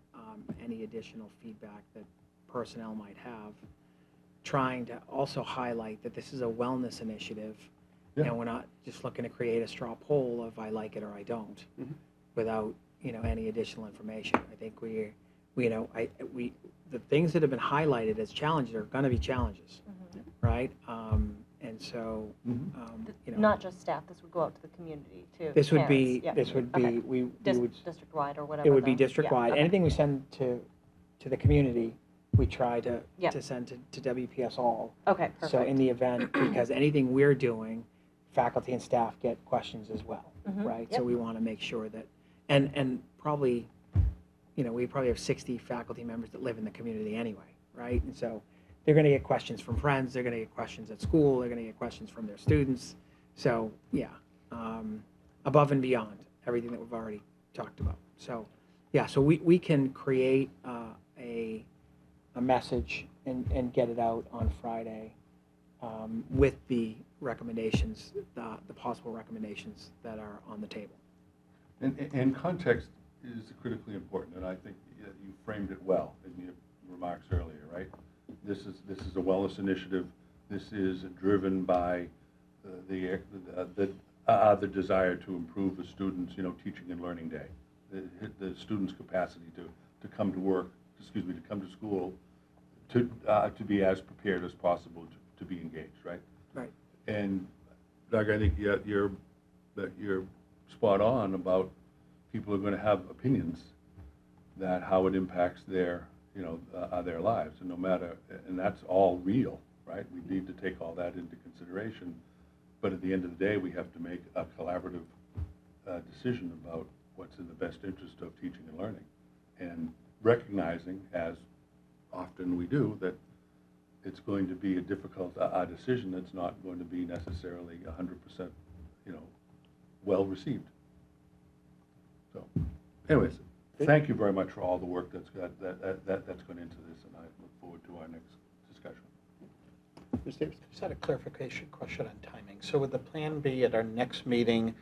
any additional feedback that personnel might have, trying to also highlight that this is a wellness initiative and we're not just looking to create a straw poll of I like it or I don't without any additional information. I think the things that have been highlighted as challenges are going to be challenges, right? And so, not just staff. This would go out to the community too. This would be okay. we would district-wide or whatever. It would be district-wide. Okay. Anything we send to the community, we try to send to WPS all. Okay, perfect. So in the event, because anything we're doing, faculty and staff get questions as well, right? Yep. So we want to make sure that, and probably, we probably have 60 faculty members that live in the community anyway, right? And so they're going to get questions from friends, they're going to get questions at school, they're going to get questions from their students. So above and beyond everything that we've already talked about. So so we can create a message and get it out on Friday with the recommendations, the possible recommendations that are on the table. And context is critically important, and I think you framed it well in your remarks earlier, right? This is a wellness initiative. This is driven by the desire to improve the students' teaching and learning day, the students' capacity to come to work, to come to school, to be as prepared as possible to be engaged, right? Right. And Doug, I think you're spot on about people are going to have opinions that how it impacts their lives, and no matter, and that's all real, right? We need to take all that into consideration, but at the end of the day, we have to make a collaborative decision about what's in the best interest of teaching and learning, and recognizing, as often we do, that it's going to be a difficult decision that's not going to be necessarily 100%, well received. So, anyways, thank you very much for all the work that's gone into this, and I look forward to our next discussion. Ms. Davis? Just had a clarification question on timing. So would the plan be at our next meeting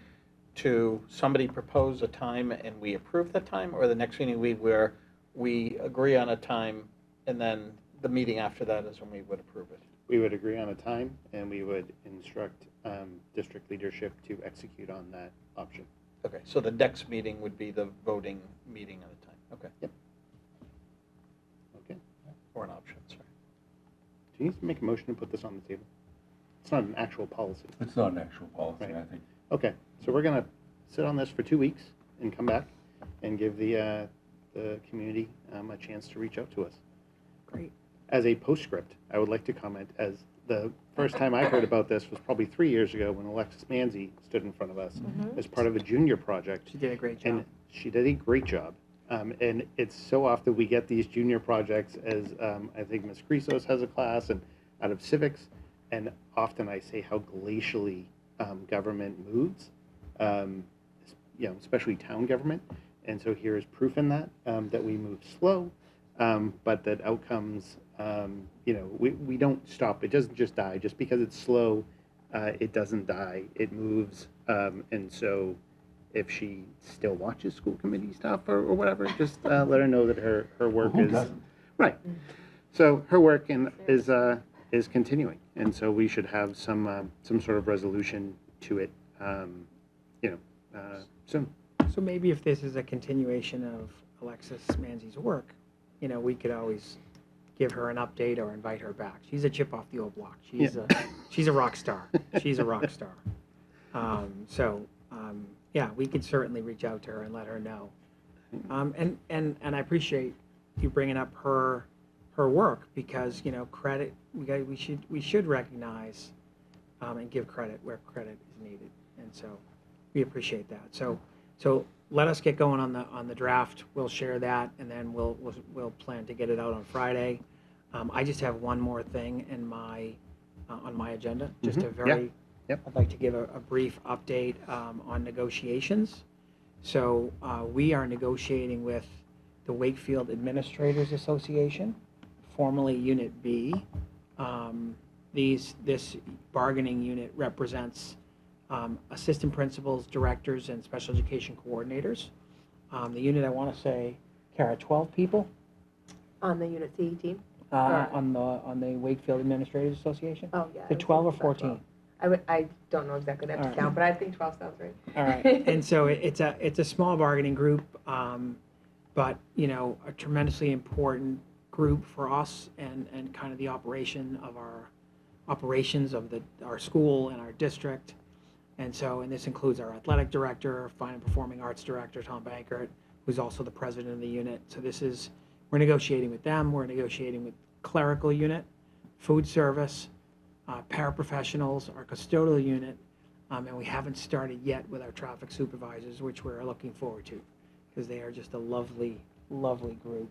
to somebody propose a time and we approve the time, or the next meeting where we agree on a time And then the meeting after that is when we would approve it. We would agree on a time, and we would instruct district leadership to execute on that option. Okay, so the next meeting would be the voting meeting at a time. Okay. Yep. Okay. Or an option, sorry. Do you need to make a motion to put this on the table? It's not an actual policy. It's not an actual policy, Right. I think. Okay, so we're going to sit on this for 2 weeks and come back and give the community a chance to reach out to us. Great. As a postscript, I would like to comment, as the first time I heard about this was probably 3 years ago when Alexis Manzi stood in front of us as part of a junior project. She did a great job. And she did a great job. And it's so often we get these junior projects as, I think Ms. Chrysos has a class and out of civics, and often I say how glacially government moves, especially town government. And so here is proof in that, that we move slow, but that outcomes, we don't stop. It doesn't just die. Just because it's slow, it doesn't die. It moves. And so if she still watches school committee stuff or whatever, just let her know that her work Who is doesn't? right. So her work is continuing, and so we should have some sort of resolution to it, soon. So maybe if this is a continuation of Alexis Manzi's work, we could always give her an update or invite her back. She's a chip off the old block. She's a rock star. She's a rock star. Yeah, we could certainly reach out to her and let her know. And I appreciate you bringing up her work, because credit, we should recognize and give credit where credit is needed, and so we appreciate that. So let us get going on the draft. We'll share that, and then we'll plan to get it out on Friday. I just have one more thing in my on my agenda, just a very. Yep. I'd like to give a brief update on negotiations. So we are negotiating with the Wakefield Administrators Association, formerly Unit B. This bargaining unit represents assistant principals, directors, and special education coordinators. The unit, I want to say, Kara, 12 people On the Unit C team? on the Wakefield Administrators Association. Oh, yeah. The 12 or 14? I don't know exactly, I have to All right. count, but I think 12 sounds right. All right, and so it's a small bargaining group, but a tremendously important group for us and kind of the operation of our school and our district. And this includes our athletic director, fine and performing arts director, Tom Bankert, who's also the president of the unit. So we're negotiating with them. We're negotiating with clerical unit, food service, paraprofessionals, our custodial unit, and we haven't started yet with our traffic supervisors, which we're looking forward to, because they are just a lovely, lovely group,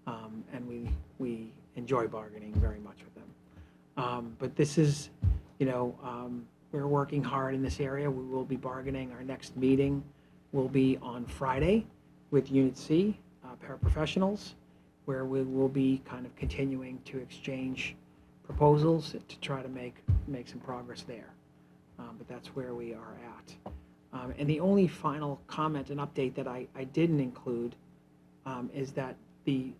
and we enjoy bargaining very much with them. But this is, we're working hard in this area. We will be bargaining. Our next meeting will be on Friday with Unit C, paraprofessionals, where we will be kind of continuing to exchange proposals to try to make some progress there. But that's where we are at. And the only final comment and update that I didn't include is that the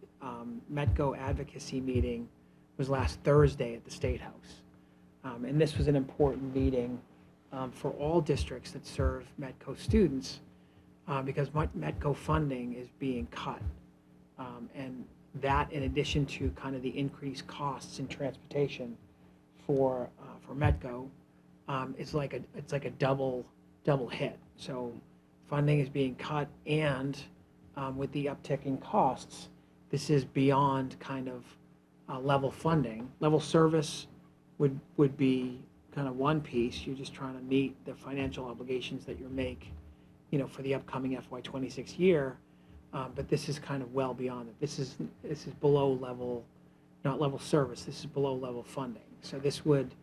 Metco advocacy meeting was last Thursday at the State House. And this was an important meeting for all districts that serve Metco students, because Metco funding is being cut. And that, in addition to kind of the increased costs in transportation for Metco, it's like a double hit. So funding is being cut, and with the uptick in costs, this is beyond kind of level funding. Level service would be kind of one piece. You're just trying to meet the financial obligations that you make, for the upcoming FY26 year. But this is kind of well beyond it. This is below level, not level service. This is below level funding. So this would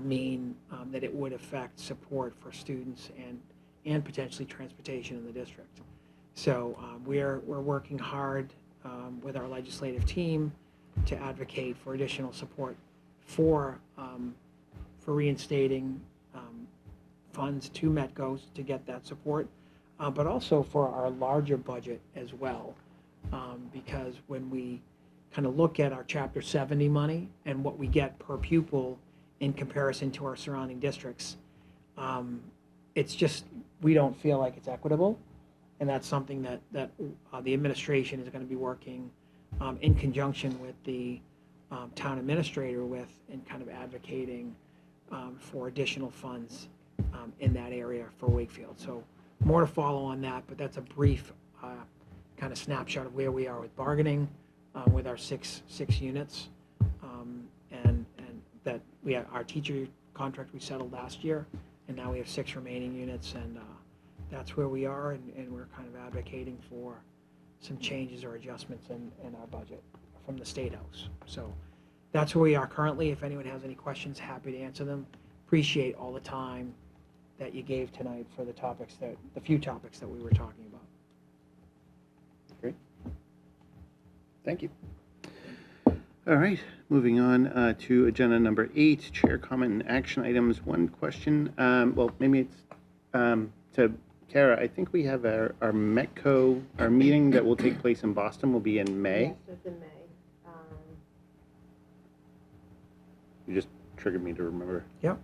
mean that it would affect support for students and potentially transportation in the district. So we're working hard with our legislative team to advocate for additional support for reinstating funds to Metco to get that support. But also for our larger budget as well, because when we kind of look at our Chapter 70 money and what we get per pupil in comparison to our surrounding districts. It's just, we don't feel like it's equitable. And that's something that the administration is going to be working in conjunction with the town administrator with, and kind of advocating for additional funds in that area for Wakefield. So more to follow on that, but that's a brief kind of snapshot of where we are with bargaining with our six units, and that we have our teacher contract we settled last year, and now we have 6 remaining units, and that's where we are, and we're kind of advocating for some changes or adjustments in our budget from the State House. So that's where we are currently. If anyone has any questions, happy to answer them. Appreciate all the time that you gave tonight for the few topics that we were talking about. Great. Thank you. All right, moving on to agenda number 8, chair comment and action items. One question, well, maybe it's to Kara. I think we have our METCO, our meeting that will take place in Boston will be in May. Yes, it's in May. You just triggered me to remember. Yep.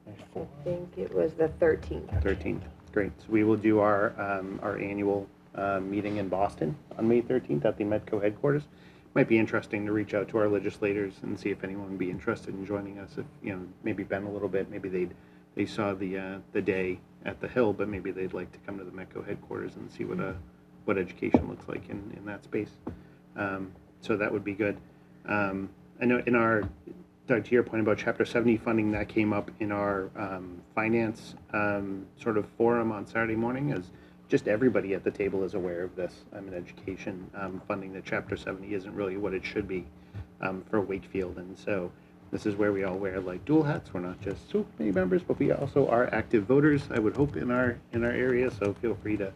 I think it was the 13th. 13th, great. So we will do our annual meeting in Boston on May 13th at the METCO headquarters. Might be interesting to reach out to our legislators and see if anyone would be interested in joining us. If, you know, maybe Ben a little bit, maybe they saw the day at the Hill, but maybe they'd like to come to the METCO headquarters and see what education looks like in that space. So that would be good. I know in our, Doug, to your point about Chapter 70 funding, that came up in our finance sort of forum on Saturday morning, as just everybody at the table is aware of this. In education funding, that Chapter 70 isn't really what it should be for Wakefield, and so this is where we all wear like dual hats. We're not just school committee members, but we also are active voters, I would hope, in our area. So feel free to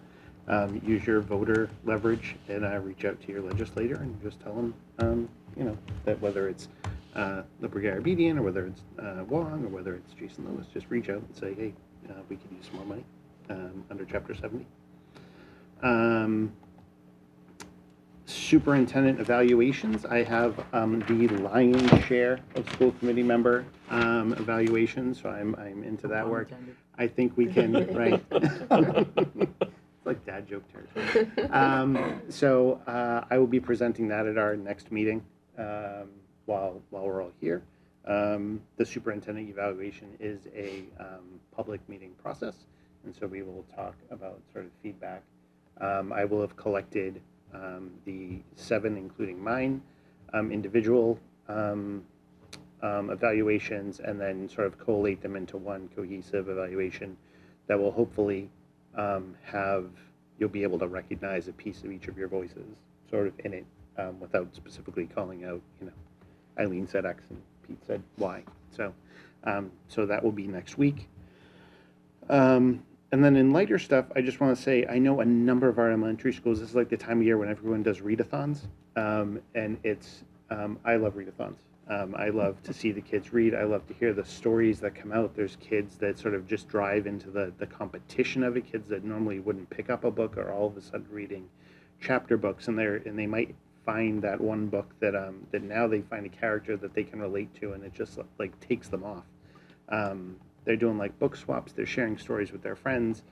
use your voter leverage and reach out to your legislator and just tell them, you know, that whether it's the Brigadier Bedian or whether it's Wong or whether it's Jason Lewis, just reach out and say, hey, we could use some more money under Chapter 70. Superintendent evaluations. I have the lion's share of school committee member evaluations, so I'm into that work. I think we can, right? It's like dad joke territory. So I will be presenting that at our next meeting while we're all here. The superintendent evaluation is a public meeting process, and so we will talk about sort of feedback. I will have collected the 7, including mine, individual evaluations, and then sort of collate them into one cohesive evaluation that will hopefully you'll be able to recognize a piece of each of your voices sort of in it without specifically calling out, you know, Eileen said X and Pete said Y. So, so that will be next week. And then in lighter stuff, I just want to say, I know a number of our elementary schools, this is like the time of year when everyone does readathons, and it's, I love readathons. I love to see the kids read. I love to hear the stories that come out. There's kids that sort of just drive into the competition of it, kids that normally wouldn't pick up a book are all of a sudden reading chapter books, and they might find that one book that that now they find a character that they can relate to, and it just like takes them off. They're doing like book swaps. They're sharing stories with their friends.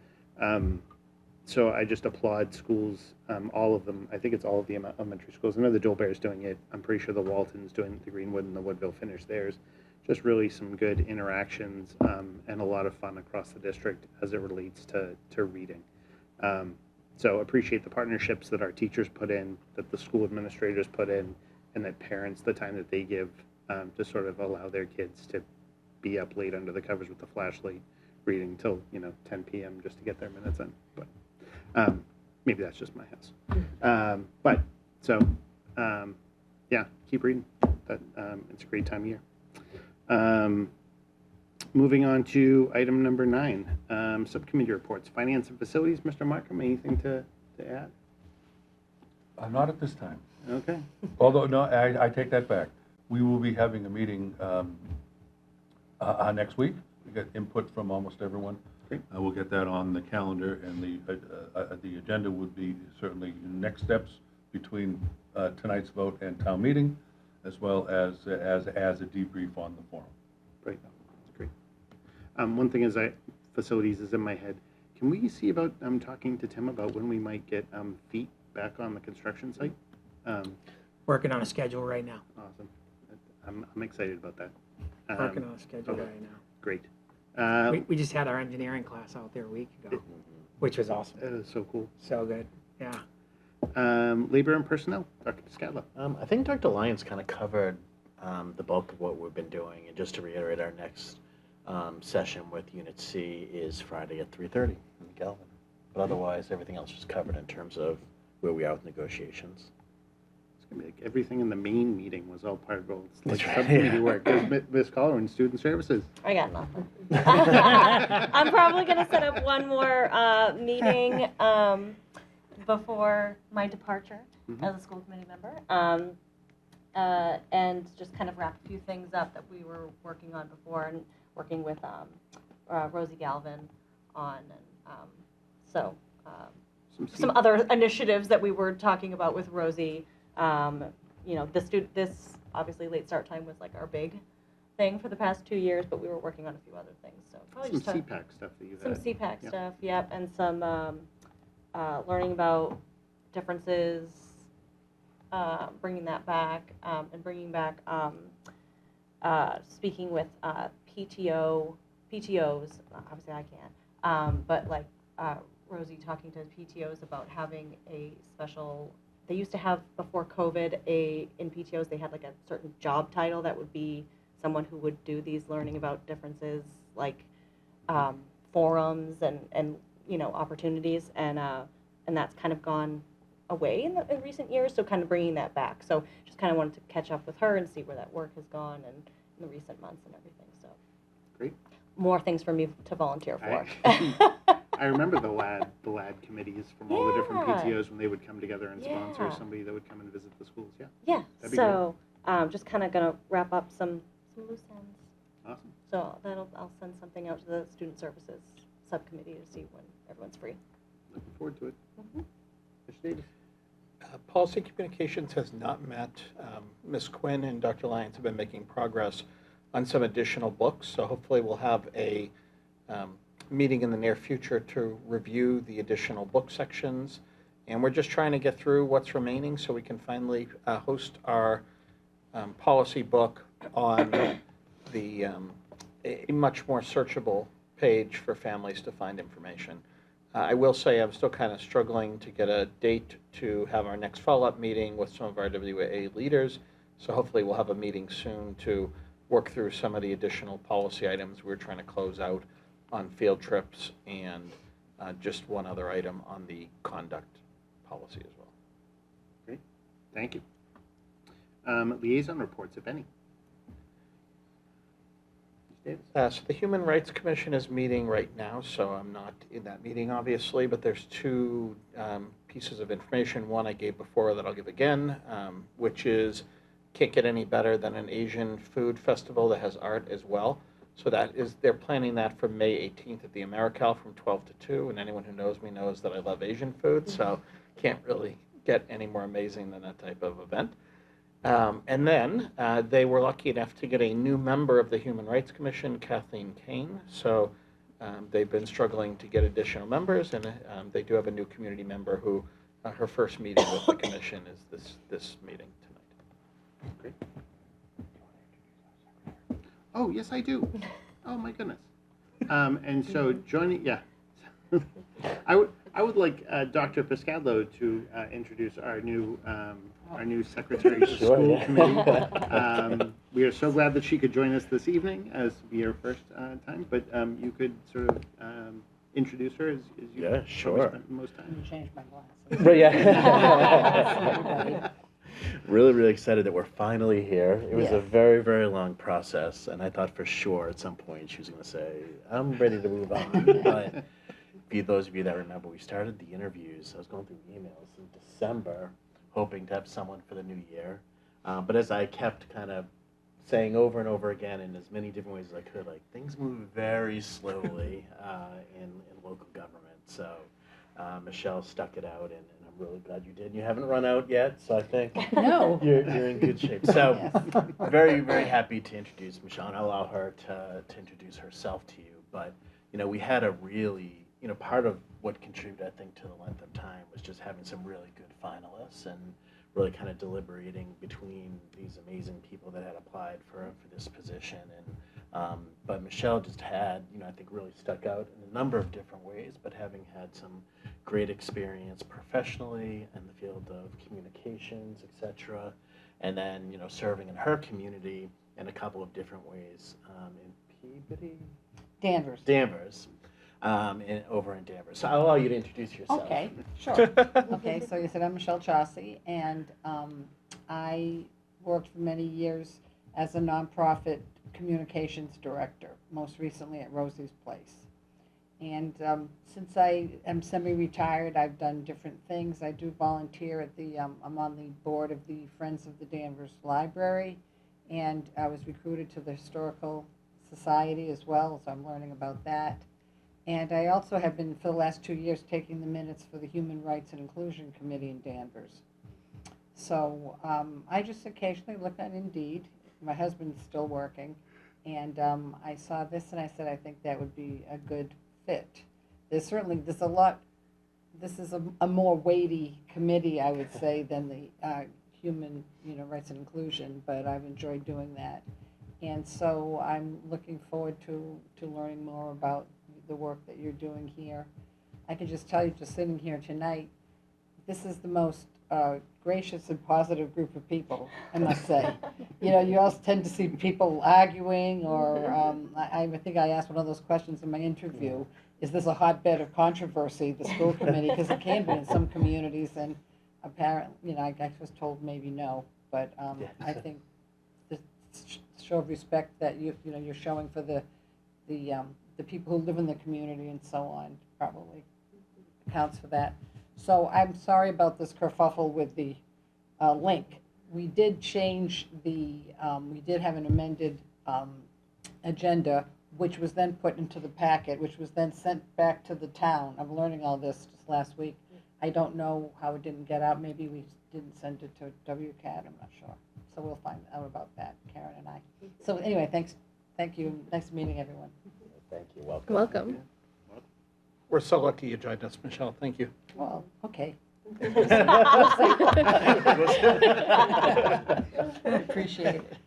So I just applaud schools, all of them. I think it's all of the elementary schools. I know the Dolbear's doing it. I'm pretty sure the Walton's doing it, the Greenwood and the Woodville finished theirs. Just really some good interactions and a lot of fun across the district as it relates to reading. So appreciate the partnerships that our teachers put in, that the school administrators put in, and that parents, the time that they give to sort of allow their kids to be up late under the covers with the flashlight reading till 10 p.m. just to get their minutes in. But maybe that's just my house. But so yeah, keep reading. That it's a great time of year. Moving on to item number 9, subcommittee reports, finance and facilities. Mr. Markham, anything to add? Not at this time. Okay. Although no, I take that back. We will be having a meeting next week. We got input from almost everyone. Great. We'll get that on the calendar, and the agenda would be certainly next steps between tonight's vote and town meeting, as well as a debrief on the forum. Great, that's great. One thing is, facilities is in my head. Can we see about talking to Tim about when we might get feet back on the construction site? Working on a schedule right now. Awesome. I'm excited about that. Working on a schedule right now. Great. We just had our engineering class out there a week ago, which was awesome. That is so cool. So good. Yeah. Labor and personnel, Dr. Piscatlo. I think Dr. Lyons kind of covered the bulk of what we've been doing. And just to reiterate, our next session with Unit C is Friday at 3:30 in Galvin. But otherwise, everything else is covered in terms of where we are with negotiations. It's going to be like everything in the main meeting was all part of like That's right, subcommittee yeah. work. There's Ms. Collar in Student Services. I got nothing. I'm probably going to set up one more meeting before my departure as a school committee member, and just kind of wrap a few things up that we were working on before, and working with Rosie Galvin on, and some other initiatives that we were talking about with Rosie. You know, this obviously late start time was like our big thing for the past 2 years, but we were working on a few other things. So probably Some CPAC stuff that you some had. CPAC Yep. stuff, yep, and some learning about differences, bringing that back, and bringing back speaking with PTOs. Obviously, I can't, but like Rosie talking to PTOs about having a special. They used to have, before COVID, in PTOs they had like a certain job title that would be someone who would do these learning about differences, like forums and you know, opportunities, and that's kind of gone away in recent years. So kind of bringing that back. So just kind of wanted to catch up with her and see where that work has gone and in the recent months and everything. So great. More things for me to volunteer for. I remember the LAD committees from all the different Yeah. PTOs when they would come together and sponsor Yeah. somebody that would come and visit the schools. Yeah. Yeah. That'd be So just kind of gonna wrap up some loose ends. Awesome. So I'll send something out to the student services subcommittee to see when everyone's free. Looking forward to it. Mhm. Mr. Davis. Policy Communications has not met. Ms. Quinn and Dr. Lyons have been making progress on some additional books, so hopefully we'll have a meeting in the near future to review the additional book sections. And we're just trying to get through what's remaining so we can finally host our policy book on the a much more searchable page for families to find information. I will say I'm still kind of struggling to get a date to have our next follow-up meeting with some of our WA leaders. So hopefully we'll have a meeting soon to work through some of the additional policy items we're trying to close out on field trips, and just one other item on the conduct policy as well. Great. Thank you. Liaison reports, if any. Mr. Davis. So the Human Rights Commission is meeting right now, so I'm not in that meeting, obviously, but there's two pieces of information. One I gave before that I'll give again, which is can't get any better than an Asian food festival that has art as well. So they're planning that for May 18th at the AmeriCal from 12 to 2, and anyone who knows me knows that I love Asian food, so can't really get any more amazing than that type of event. And then they were lucky enough to get a new member of the Human Rights Commission, Kathleen Kane. So they've been struggling to get additional members, and they do have a new community member who her first meeting with the commission is this meeting tonight. Great. Oh, yes, I do. Oh, my goodness. And so joining, yeah. I would like Dr. Piscatlo to introduce our new secretary to the Sure, school yeah. committee. We are so glad that she could join us this evening, as be her first time. But you could sort of introduce her as you Yeah, probably sure. spent most time. Change my glasses. Right, yeah. Really, really excited that we're finally here. It was a very, very long process, and I thought for sure at some point she was going to say, I'm ready to move on. But for those of you that remember, we started the interviews. I was going through emails in December, hoping to have someone for the new year. But as I kept kind of saying over and over again in as many different ways as I could, like things move very slowly in local government. So Michelle stuck it out, and I'm really glad you did. You haven't run out yet, so I think No. you're in good shape. So Yes. very, very happy to introduce Michelle and allow her to introduce herself to you. But, we had a really, part of what contributed, I think, to the length of time was just having some really good finalists and really kind of deliberating between these amazing people that had applied for this position. And but Michelle just had, I think really stuck out in a number of different ways, but having had some great experience professionally in the field of communications, etc. And then, serving in her community in a couple of different ways in Peabody? Danvers. Danvers. Over in Danvers. So I'll allow you to introduce yourself. Okay, sure. Okay, so you said I'm Michelle Chaucy, and I worked for many years as a nonprofit communications director, most recently at Rosie's Place. And since I am semi-retired, I've done different things. I do volunteer at I'm on the board of the Friends of the Danvers Library, and I was recruited to the Historical Society as well, so I'm learning about that. And I also have been, for the last 2 years, taking the minutes for the Human Rights and Inclusion Committee in Danvers. So I just occasionally look at Indeed. My husband's still working. And I saw this and I said, I think that would be a good fit. There's a lot, this is a more weighty committee, I would say, than the Human Rights and Inclusion, but I've enjoyed doing that. And so I'm looking forward to learning more about the work that you're doing here. I can just tell you, just sitting here tonight, this is the most gracious and positive group of people, I must say. You also tend to see people arguing, or I think I asked one of those questions in my interview, is this a hotbed of controversy, the school committee? Because it can be in some communities, and apparently, I was told maybe no, but I think the show of respect that you're showing for the people who live in the community and so on probably accounts for that. So I'm sorry about this kerfuffle with the link. We did change we did have an amended agenda, which was then put into the packet, which was then sent back to the town. I'm learning all this just last week. I don't know how it didn't get out. Maybe we didn't send it to WCAT, I'm not sure. So we'll find out about that, Karen and I. So anyway, thank you. Nice meeting everyone. Thank you. Welcome. Welcome. We're so lucky you joined us, Michelle. Thank you. Well, okay. I appreciate it.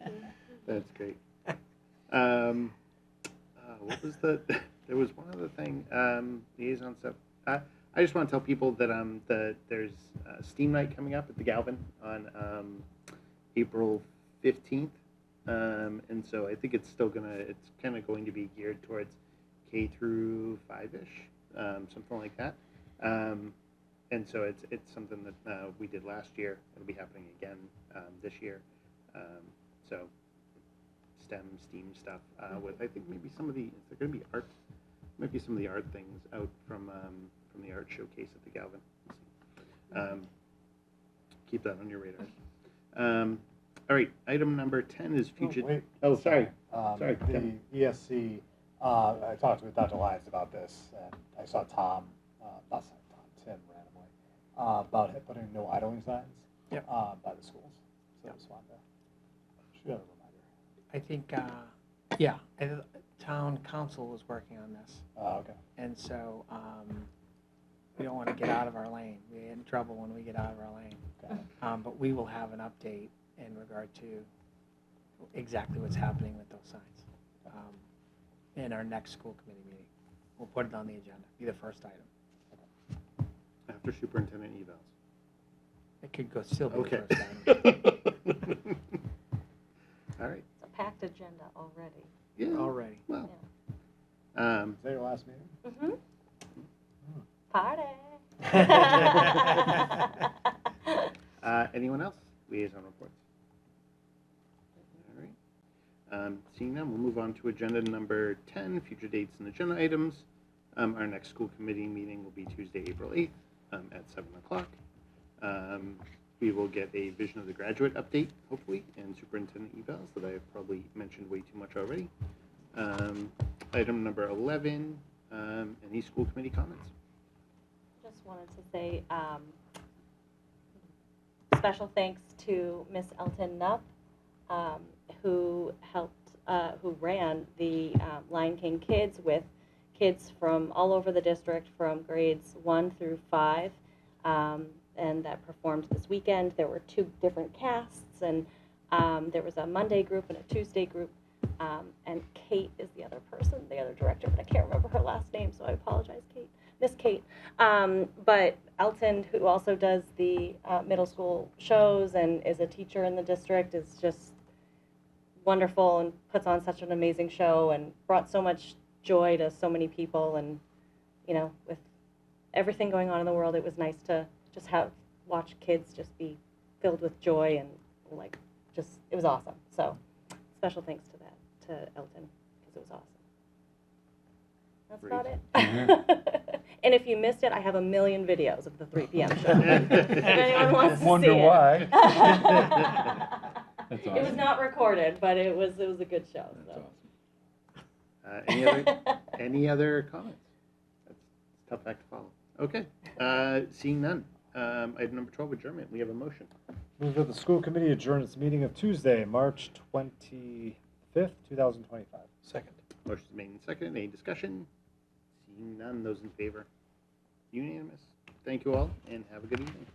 That's great. What was there was one other thing, liaison stuff. I just want to tell people that there's Steam Night coming up at the Galvin on April 15th. And so I think it's kind of going to be geared towards K through 5-ish, something like that. And so it's something that we did last year. It'll be happening again this year. So STEAM stuff with, I think, maybe some of the, is there going to be art? Might be some of the art things out from the art showcase at the Galvin. Keep that on your radars. All right, item number 10 is future. Sorry. Sorry. The ESC, I talked with Dr. Lyons about this, and I saw Tim randomly, about putting no idling signs by the schools. So I just wanted to shoot out a reminder. I think, town council was working on this. Okay. And so we don't want to get out of our lane. We get in trouble when we get out of our lane. Okay. But we will have an update in regard to exactly what's happening with those signs in our next school committee meeting. We'll put it on the agenda, be the first item. After superintendent evals. It could go still be Okay. the first item. All right. It's a packed agenda already. Yeah. Already. Well. Is that your last meeting? Party. Anyone else? Liaison reports. All right. Seeing none, we'll move on to agenda number 10, future dates and agenda items. Our next school committee meeting will be Tuesday, April 8th at 7 o'clock. We will get a vision of the graduate update, hopefully, and superintendent evals that I've probably mentioned way too much already. Item number 11, any school committee comments? Just just wanted to say special thanks to Miss Elton Nupp, who ran the Lion King Kids with kids from all over the district from grades 1 through 5, and that performed this weekend. There were 2 different casts, and there was a Monday group and a Tuesday group, and Kate is the other person, the other director, but I can't remember her last name, so I apologize, Kate. Miss Kate. But Elton, who also does the middle school shows and is a teacher in the district, is just wonderful and puts on such an amazing show and brought so much joy to so many people. And, you know, with everything going on in the world, it was nice to just watch kids just be filled with joy and, like, it was awesome. So special thanks to Elton, because it was awesome. That's Great. about it. And if you missed it, I have a million videos of the 3 p.m. show. If anyone wants to Wonder see why. it. That's It was awesome. not recorded, but it was a good show. That's So. awesome. Any other comments? That's a tough act to follow. Okay, seeing none. Item number 12, adjournment. We have a motion. Move that the school committee adjourn its meeting of Tuesday, March 25th, 2025. Second. Motion's made and seconded. Any discussion? Seeing none. Those in favor? Unanimous. Thank you all, and have a good evening.